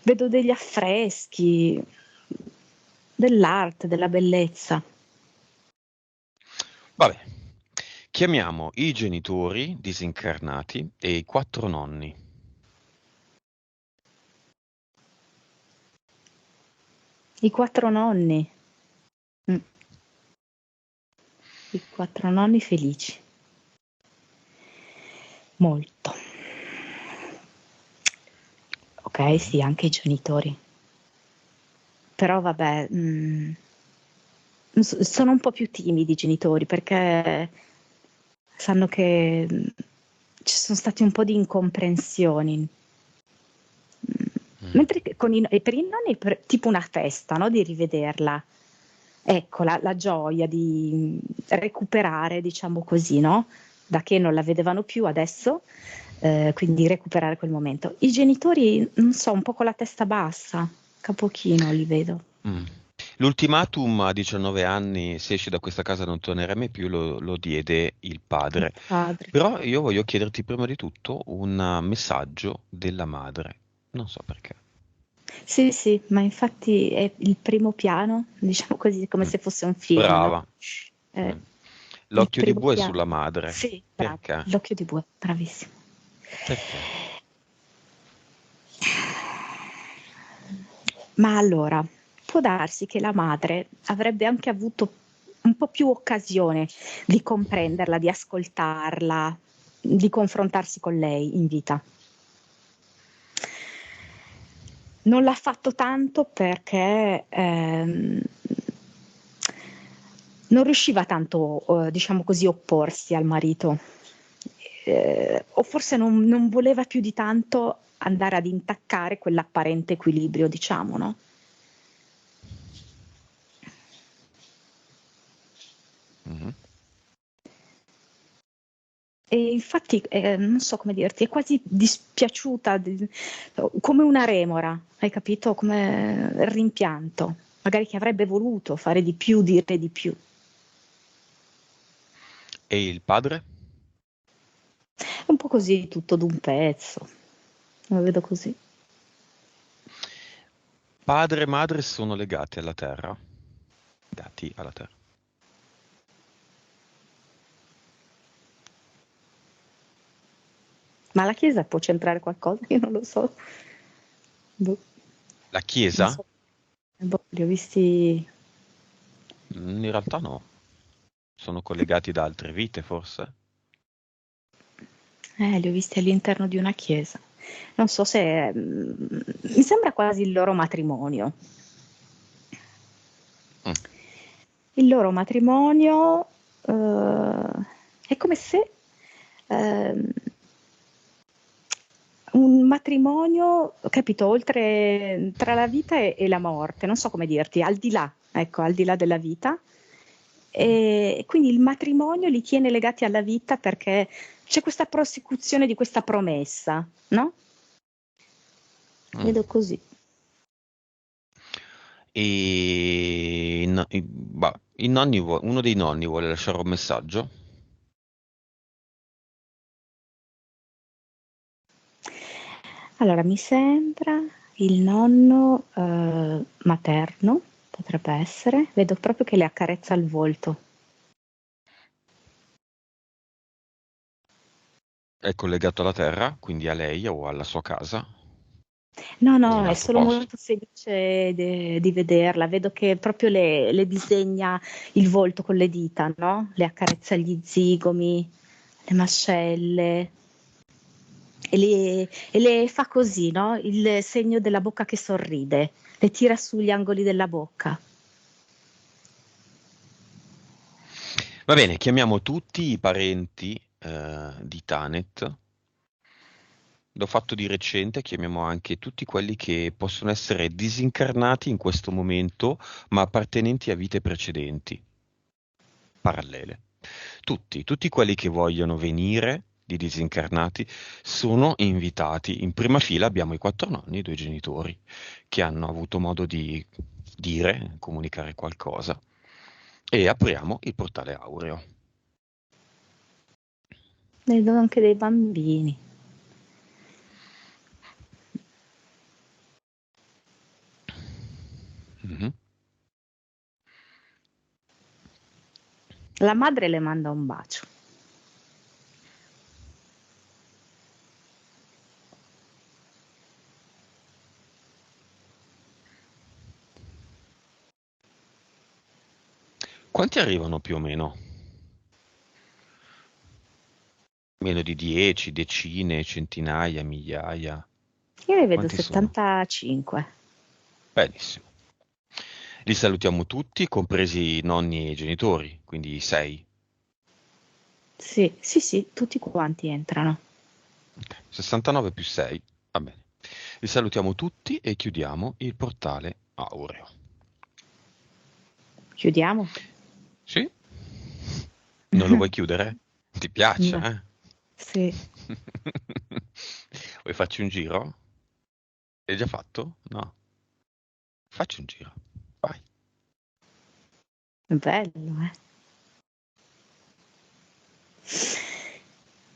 Vedo degli affreschi, dell'arte, della bellezza. Vabbè, chiamiamo i genitori disincarnati e i 4 nonni. I 4 nonni. Mm. I 4 nonni felici. Molto. Ok, Mhm. sì, anche i genitori. Però vabbè, sono un po' più timidi i genitori perché sanno che ci sono stati un po' di incomprensioni. Mm. Mentre e per i nonni è tipo una festa, no? Di rivederla. Ecco, la gioia di recuperare, diciamo così, no? Da che non la vedevano più adesso, quindi recuperare quel momento. I genitori, non so, un po' con la testa bassa, capochino li vedo. Mm. L'ultimatum a 19 anni, se esci da questa casa non tornerai mai più, lo diede il Il padre. padre. Però io voglio chiederti prima di tutto un messaggio della madre. Non so perché. Sì, sì, ma infatti è il primo piano, diciamo così, come Mm. se fosse un film, no? Brava. Eh, Mm. il L'occhio di primo bue piano. sulla madre. Sì, bravo, Perché? l'occhio di bue, bravissimo. Perché? Ma allora, può darsi che la madre avrebbe anche avuto un po' più occasione di comprenderla, di ascoltarla, di confrontarsi con lei in vita. Non l'ha fatto tanto perché non riusciva tanto, diciamo così, opporsi al marito. O forse non voleva più di tanto andare ad intaccare quell'apparente equilibrio, diciamo, no? Mhm. E infatti, non so come dirti, è quasi dispiaciuta, come una remora, hai capito? Come il rimpianto, magari che avrebbe voluto fare di più, dire di più. E il padre? È un po' così tutto d'un pezzo, lo vedo così. Padre e madre sono legati alla terra. Legati alla terra. Ma la Chiesa può c'entrare qualcosa? Io non lo so. Boh, La non chiesa? so. Boh, li ho visti, In realtà no. Sono collegati da altre vite, forse. li ho visti all'interno di una chiesa. Non so se, mi sembra quasi il loro matrimonio. Mm. Il loro matrimonio è come se ehm, un matrimonio, capito, oltre tra la vita e la morte, non so come dirti, al di là, ecco, al di là della vita. E quindi il matrimonio li tiene legati alla vita perché c'è questa prosecuzione di questa promessa, no? Mm. Vedo così. E i nonni uno dei nonni vuole lasciare un messaggio? Allora, mi sembra il nonno materno, Potrebbe essere. Vedo proprio che le accarezza il volto. È collegato alla Terra, quindi a lei o alla sua casa No, o no, in è altro solo posto? molto felice di vederla. Vedo che proprio le disegna il volto con le dita, no? Le accarezza gli zigomi, le mascelle e le fa così, no? Il segno della bocca che sorride, le tira sugli angoli della bocca. Va bene, chiamiamo tutti i parenti di Tanet. L'ho fatto di recente, chiamiamo anche tutti quelli che possono essere disincarnati in questo momento, ma appartenenti a vite precedenti, parallele. Tutti quelli che vogliono venire di disincarnati sono invitati. In prima fila abbiamo i 4 nonni e i 2 genitori che hanno avuto modo di dire, comunicare qualcosa. E apriamo il portale aureo. Vedo anche dei bambini. Mhm. La madre le manda un bacio. Quanti arrivano più o meno? Meno di 10, decine, centinaia, migliaia? Io ne vedo Quanti sono? 75. Benissimo. Li salutiamo tutti, compresi i nonni e i genitori, quindi 6. Sì, sì, sì, tutti quanti entrano. Ok. 69 più 6, va bene. Li salutiamo tutti e chiudiamo il portale aureo. Chiudiamo? Sì? Non lo vuoi chiudere? Ti piace, No. eh? Sì, Vuoi farci un giro? L'hai già fatto? No. Facci un giro. Vai. è bello, eh.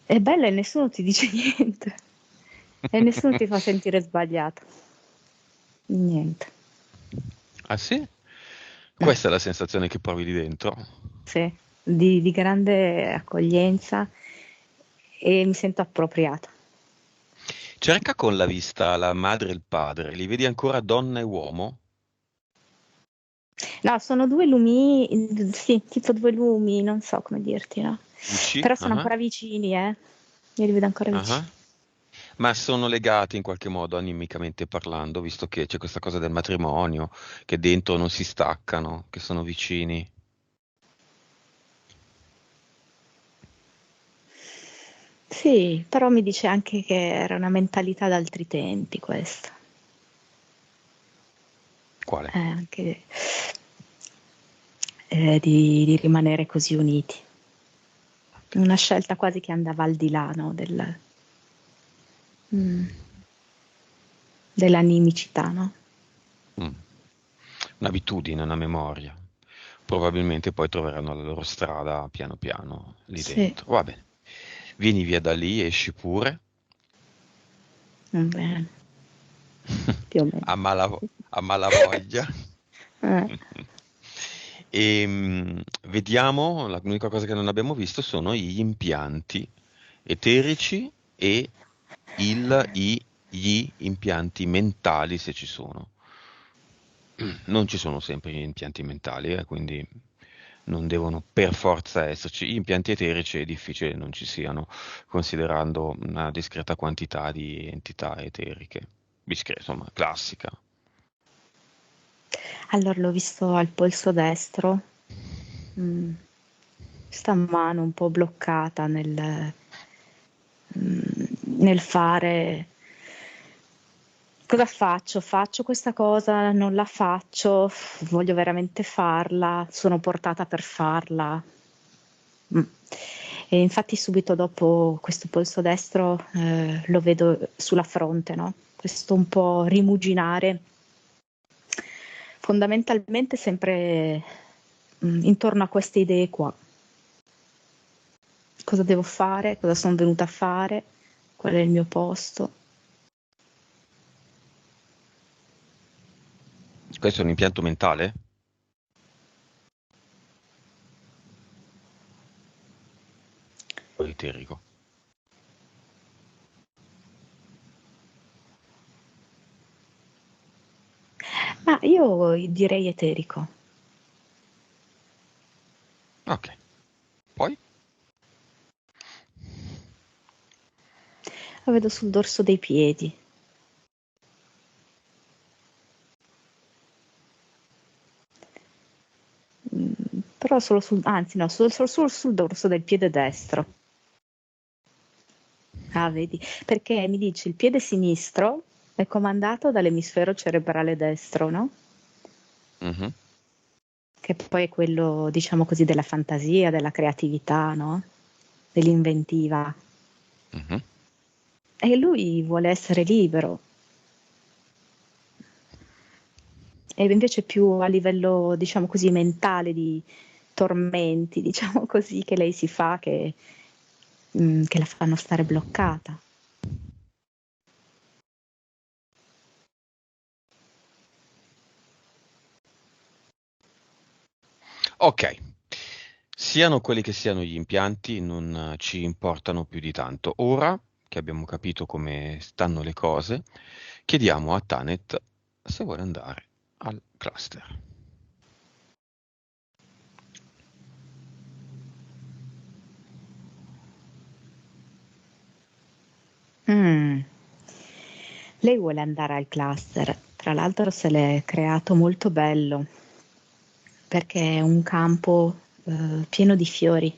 È bello e nessuno ti dice niente. E nessuno ti fa sentire sbagliato. Niente. Ah sì? Eh, Questa è la sensazione che provi lì dentro? sì, di grande accoglienza e mi sento appropriata. Cerca con la vista la madre e il padre, li vedi ancora donna e uomo? No, sono due lumi, sì, tipo due lumi, non so come dirti, no? Dici? Però sono Ah, ancora vicini, eh? Io li vedo ancora ah, vicini. ah. Ma sono legati in qualche modo animicamente parlando, visto che c'è questa cosa del matrimonio, che dentro non si staccano, che sono vicini. Sì, però mi dice anche che era una mentalità d'altri tempi questa. Quale? Anche di rimanere così uniti. Una scelta quasi che andava al di là, no, mm, dell'animicità, no? Mm. Un'abitudine, una memoria. Probabilmente poi troveranno la loro strada piano piano lì Sì, dentro. Va bene. Vieni via da lì, esci pure. va bene, più o meno. A malavoglia. Eh, E vediamo, l'unica cosa che non abbiamo visto sono gli impianti eterici e gli impianti mentali, se ci sono. Non ci sono sempre gli impianti mentali, quindi non devono per forza esserci. Gli impianti eterici è difficile non ci siano, considerando una discreta quantità di entità eteriche. Discreta, insomma, classica. allora l'ho visto al polso destro, mm, sta mano un po' bloccata nel fare. Cosa faccio? Faccio questa cosa? Non la faccio? Voglio veramente farla? Sono portata per farla? Mm. E infatti subito dopo questo polso destro lo vedo sulla fronte, no? Questo un po' rimuginare, fondamentalmente sempre intorno a queste idee qua. Cosa devo fare? Cosa sono venuta a fare? Qual è il mio posto? Questo è un impianto mentale? eterico. Ma io direi eterico. Ok, poi? Lo vedo sul dorso dei piedi. Però solo sul, anzi no, solo sul dorso del piede destro. Ah, vedi, perché mi dici il piede sinistro è comandato dall'emisfero cerebrale destro, no? Mhm, Che poi è quello, diciamo così, della fantasia, della creatività, no? Dell'inventiva. mhm. E lui vuole essere libero. E invece più a livello, diciamo così, mentale, di tormenti, diciamo così, che lei si fa, che la fanno stare bloccata. Ok, siano quelli che siano gli impianti, non ci importano più di tanto. Ora che abbiamo capito come stanno le cose, chiediamo a Tanet se vuole andare al cluster. Mm. Lei vuole andare al cluster, tra l'altro se l'è creato molto bello, perché è un campo pieno di fiori.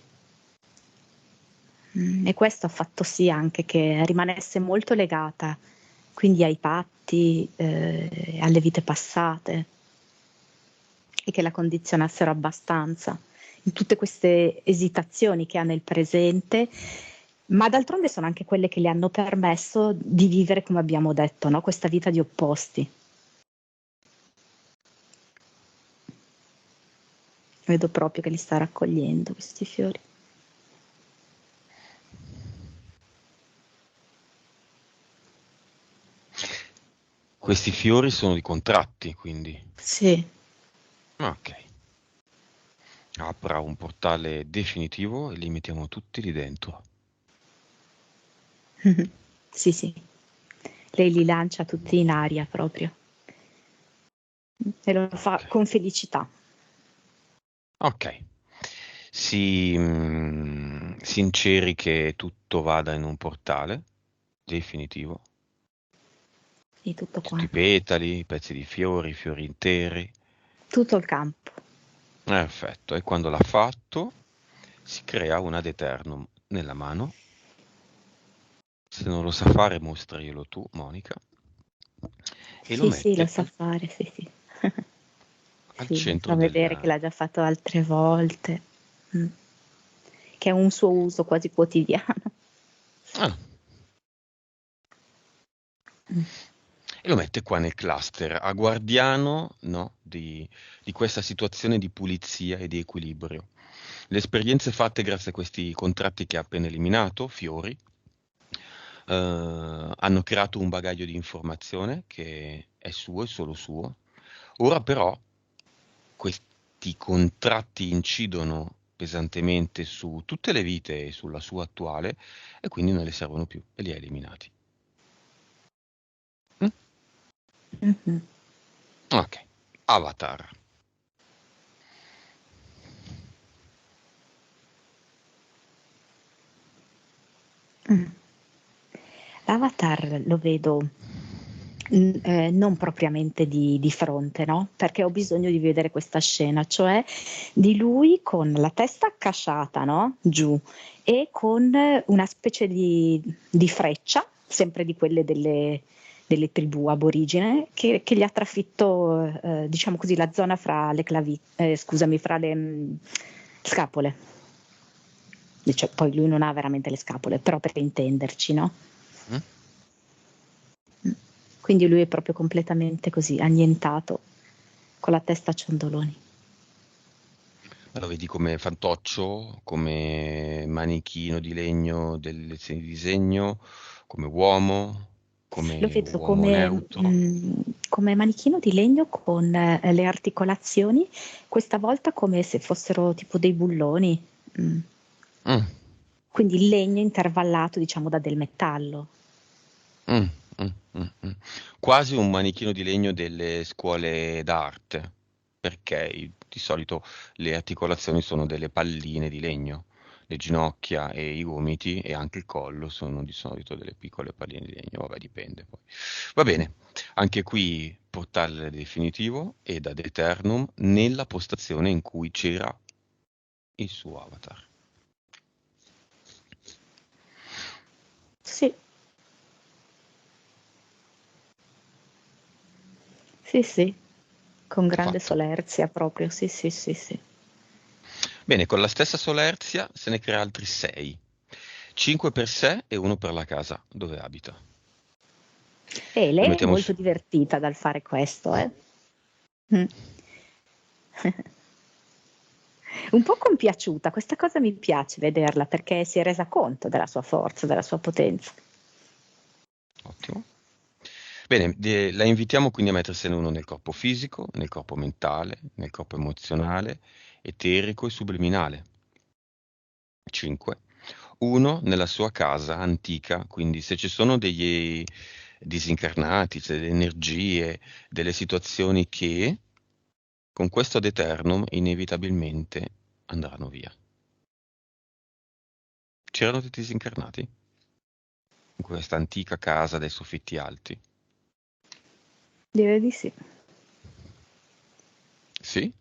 E questo ha fatto sì anche che rimanesse molto legata, quindi ai patti, alle vite passate e che la condizionassero abbastanza in tutte queste esitazioni che ha nel presente, ma d'altronde sono anche quelle che le hanno permesso di vivere, come abbiamo detto, no? Questa vita di opposti. Vedo proprio che li sta raccogliendo questi fiori. Questi fiori sono di contratti, quindi. Sì. Ok. Apra un portale definitivo e li mettiamo tutti lì dentro. Sì, sì. Lei li lancia tutti in aria proprio e lo fa Ok. con felicità. Ok. Si inceri che tutto vada in un portale definitivo. Sì, tutto Tutti qua. i petali, i pezzi di fiori, i fiori interi. Tutto il campo. Perfetto. E quando l'ha fatto, si crea un ad eternum nella mano. Se non lo sa fare, mostriglielo tu, Monica. E lo Sì, sì, lo mette sa fare, sì, sì. al Sì, fa centro vedere che del. l'ha già fatto altre volte, mm, che è un suo uso quasi quotidiano. Ah, Mm. e lo mette qua nel cluster, a guardiano, no, di questa situazione di pulizia e di equilibrio. Le esperienze fatte grazie a questi contratti che ha appena eliminato, fiori, hanno creato un bagaglio di informazione che è suo e solo suo. Ora però questi contratti incidono pesantemente su tutte le vite e sulla sua attuale e quindi non le servono più e li ha eliminati. Mm? Mhm. Ok, Avatar. Mm. L'avatar lo vedo non propriamente di fronte, no? Perché ho bisogno di vedere questa scena, cioè di lui con la testa accasciata, no? Giù e con una specie di freccia, sempre di quelle delle tribù aborigene, che gli ha trafitto, diciamo così, la zona fra le scusami, fra le scapole. Cioè, poi lui non ha veramente le scapole, però per intenderci, no? Mm? Quindi lui è proprio completamente così, annientato, con la testa a ciondoloni. Lo vedi come fantoccio, come manichino di legno delle lezioni di disegno, come uomo, Lo come vedo uomo neutro. come manichino di legno con le articolazioni, questa volta come se fossero tipo dei bulloni. Mm. Mm. quindi il legno intervallato, diciamo, da del metallo. Mm, mm. Quasi un manichino di legno delle scuole d'arte, perché di solito le articolazioni sono delle palline di legno. Le ginocchia e i gomiti e anche il collo sono di solito delle piccole palline di legno, vabbè, dipende poi. Va bene, anche qui portale definitivo ed ad eternum nella postazione in cui c'era il suo avatar. Sì, sì, sì, con grande Fatto. solerzia proprio, sì, sì, sì, sì. Bene, con la stessa solerzia se ne crea altri 6. 5 per sé e uno per la casa dove abita. E Lo lei è mettiamo molto su. divertita dal fare questo, eh? Mm. Un po' compiaciuta, questa cosa mi piace vederla perché si è resa conto della sua forza, della sua potenza. Ottimo. Bene, la invitiamo quindi a mettersene uno nel corpo fisico, nel corpo mentale, nel corpo emozionale, eterico e subliminale. 5. Uno nella sua casa antica, quindi se ci sono degli disincarnati, cioè delle energie, delle situazioni che con questo ad eternum inevitabilmente andranno via. C'erano dei disincarnati in questa antica casa dai soffitti alti? Direi di sì. Sì?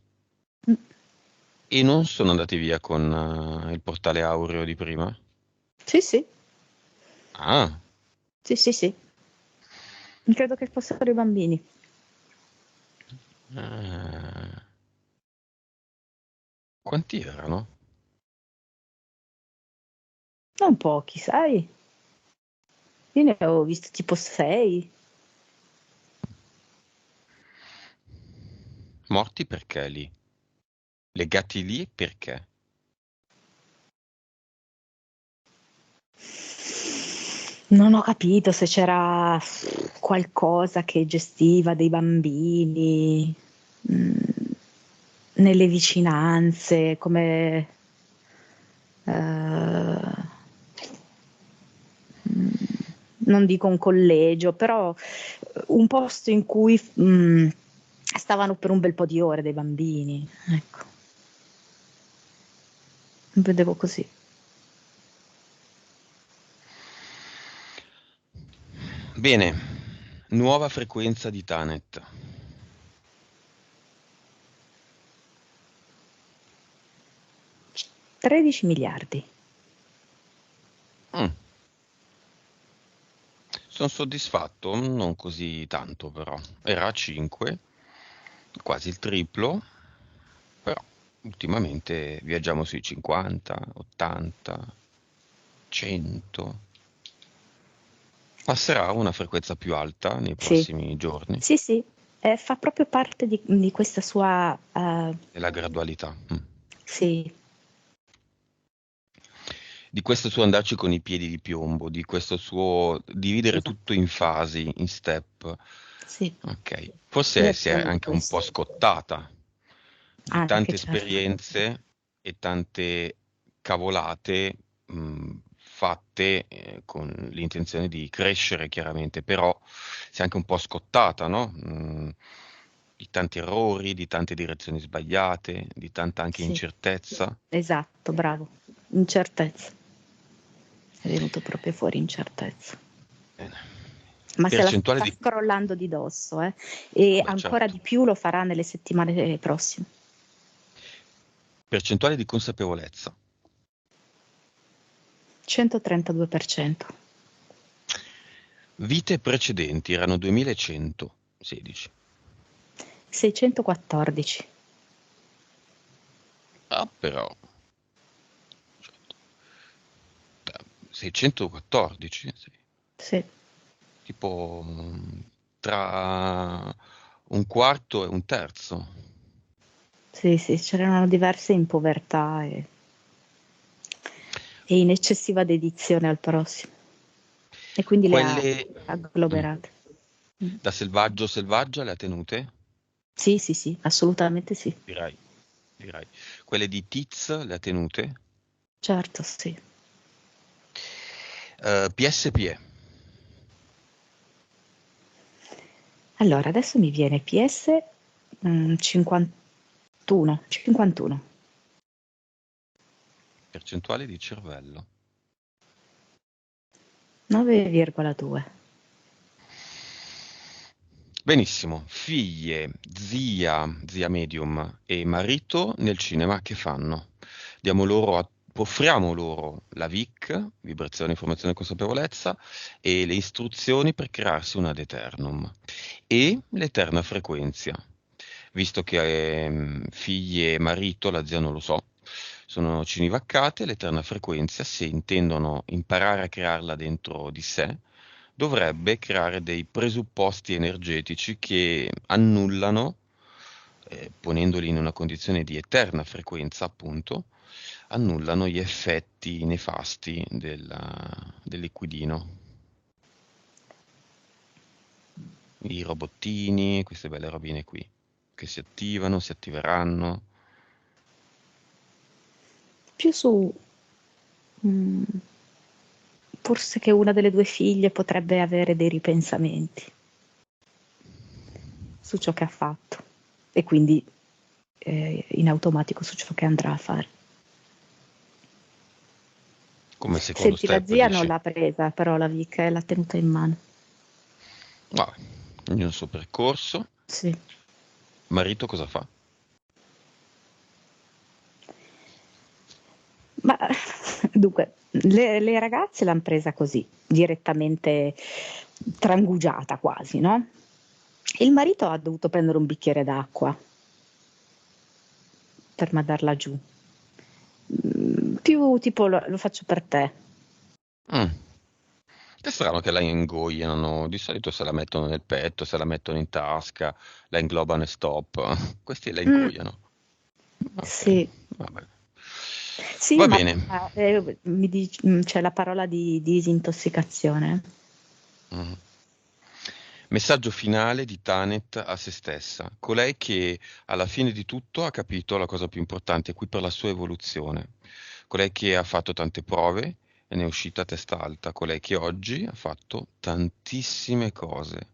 Mm. E non sono andati via con il portale aureo di prima? Sì, sì, Ah, sì, sì, sì. Credo che fossero i bambini. ah. Quanti erano? Non pochi, sai? Io ne avevo visto tipo 6. Morti perché lì? Legati lì perché? Non ho capito se c'era qualcosa che gestiva dei bambini nelle vicinanze, come eh, non dico un collegio, però un posto in cui stavano per un bel po' di ore dei bambini. Ecco, vedevo così. Bene, nuova frequenza di Tanet. 13 miliardi. Mm, sono soddisfatto, non così tanto però. Era a 5, quasi il triplo, però ultimamente viaggiamo sui 50, 80, 100. Passerà a una frequenza più alta nei Sì, prossimi giorni, sì, sì, fa proprio parte di questa sua... e la gradualità. sì, Di questo suo andarci con i piedi di piombo, di questo suo dividere tutto esatto, in fasi, in step. sì, Ok, io forse si è ottengo anche un po' questo, scottata di anche tante certo. esperienze e tante cavolate fatte con l'intenzione di crescere chiaramente, però si è anche un po' scottata, no? Di tanti errori, di tante direzioni sbagliate, di tanta anche Sì, incertezza. esatto, bravo, incertezza, è venuto proprio fuori incertezza. Bene. Ma se la Percentuale sta di... scrollando di dosso, e Beh, ancora certo. di più lo farà nelle settimane prossime. Percentuale di consapevolezza. 132%. Vite precedenti erano 2116. 614. Ah, però, cioè, 614, sì. Sì, Tipo tra un quarto e un terzo. sì, sì, c'erano diverse in povertà e in eccessiva dedizione al prossimo. E quindi le ha Quelle mm, agglomerate. Mm. da selvaggio selvaggia le ha tenute? Sì, sì, sì, assolutamente sì. Direi, direi. Quelle di Tiz le ha tenute? Certo, sì. PSPE. Allora, adesso mi viene PS 51, 51. Percentuale di cervello. 9,2. Benissimo. Figlie, zia medium e marito nel cinema che fanno? Offriamo loro la VIC, vibrazione, informazione e consapevolezza, e le istruzioni per crearsi un ad eternum e l'eterna frequenza. Visto che figlie e marito, la zia non lo so, sono cinivaccate, l'eterna frequenza, se intendono imparare a crearla dentro di sé, dovrebbe creare dei presupposti energetici che annullano, ponendoli in una condizione di eterna frequenza, appunto, annullano gli effetti nefasti del liquidino. I robottini, queste belle robine qui, che si attivano, si attiveranno. Più su forse che una delle due figlie potrebbe avere dei ripensamenti su ciò che ha fatto e quindi in automatico su ciò che andrà a fare. Come secondo Senti, la step, zia non dici? l'ha presa, però la Vic l'ha tenuta in mano. Vabbè, ognuno il suo percorso. Sì. Marito cosa fa? Ma dunque, le ragazze l'hanno presa così, direttamente trangugiata quasi, no? Il marito ha dovuto prendere un bicchiere d'acqua per mandarla giù. Più tipo lo faccio per te. Mm. È strano che la ingoiano, di solito se la mettono nel petto, se la mettono in tasca, la inglobano e stop. Questi la Mm, ingoiano. Ok, sì, vabbè. sì, Va ma bene. c'è la parola di disintossicazione. Mm. Messaggio finale di Tanet a se stessa, colei che alla fine di tutto ha capito la cosa più importante qui per la sua evoluzione, colei che ha fatto tante prove e ne è uscita a testa alta, colei che oggi ha fatto tantissime cose.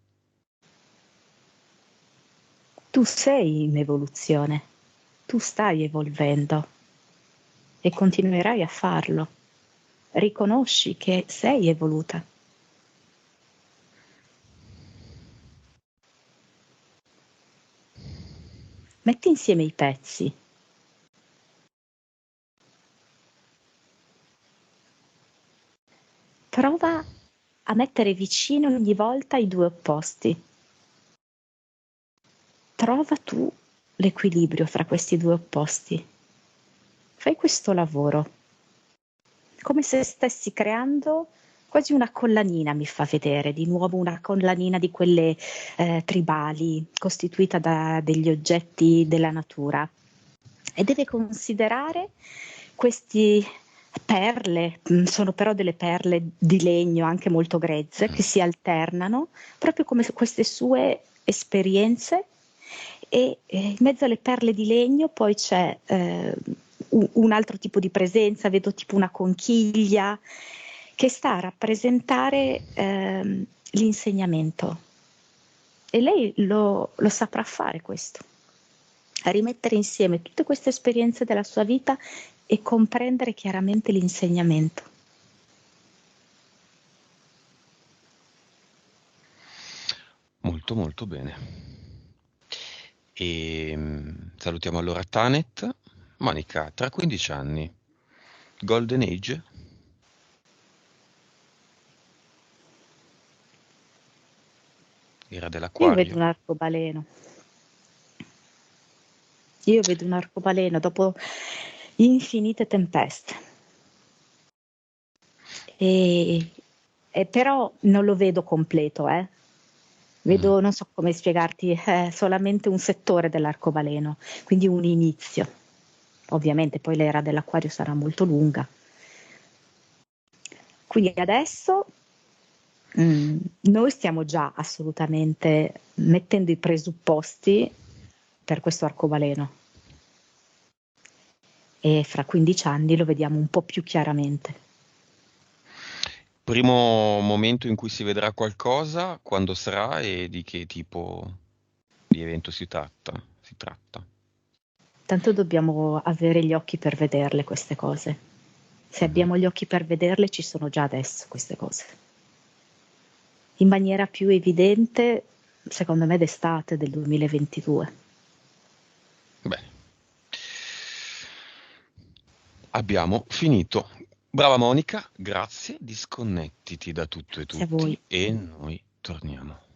Tu sei in evoluzione, tu stai evolvendo e continuerai a farlo. Riconosci che sei evoluta. Metti insieme i pezzi. Prova a mettere vicino ogni volta i due opposti. Trova tu l'equilibrio fra questi due opposti. Fai questo lavoro, come se stessi creando quasi una collanina, mi fa vedere, di nuovo una collanina di quelle tribali, costituita da degli oggetti della natura. E deve considerare questi perle, sono però delle perle di legno anche molto grezze, che si alternano, proprio come queste sue esperienze e in mezzo alle perle di legno poi c'è un altro tipo di presenza, vedo tipo una conchiglia che sta a rappresentare l'insegnamento e lei lo saprà fare questo, a rimettere insieme tutte queste esperienze della sua vita e comprendere chiaramente l'insegnamento. Molto molto bene. Salutiamo allora Tanet. Monica, tra 15 anni, Golden Age? Era Io vedo dell'Aquario? un arcobaleno. Io vedo un arcobaleno dopo infinite tempeste. E, e però non lo vedo completo, eh. Mm. Vedo, non so come spiegarti, solamente un settore dell'arcobaleno, quindi un inizio. Ovviamente poi l'era dell'Aquario sarà molto lunga. Quindi adesso noi stiamo già assolutamente mettendo i presupposti per questo arcobaleno e fra 15 anni lo vediamo un po' più chiaramente. Primo momento in cui si vedrà qualcosa, quando sarà e di che tipo di evento si tratta? Si tratta. Tanto dobbiamo avere gli occhi per vederle queste cose. Se Mhm. abbiamo gli occhi per vederle, ci sono già adesso queste cose. In maniera più evidente, secondo me, d'estate del 2022. Bene, abbiamo finito. Brava Monica, grazie, disconnettiti da tutto e Se a voi. tutti e noi torniamo.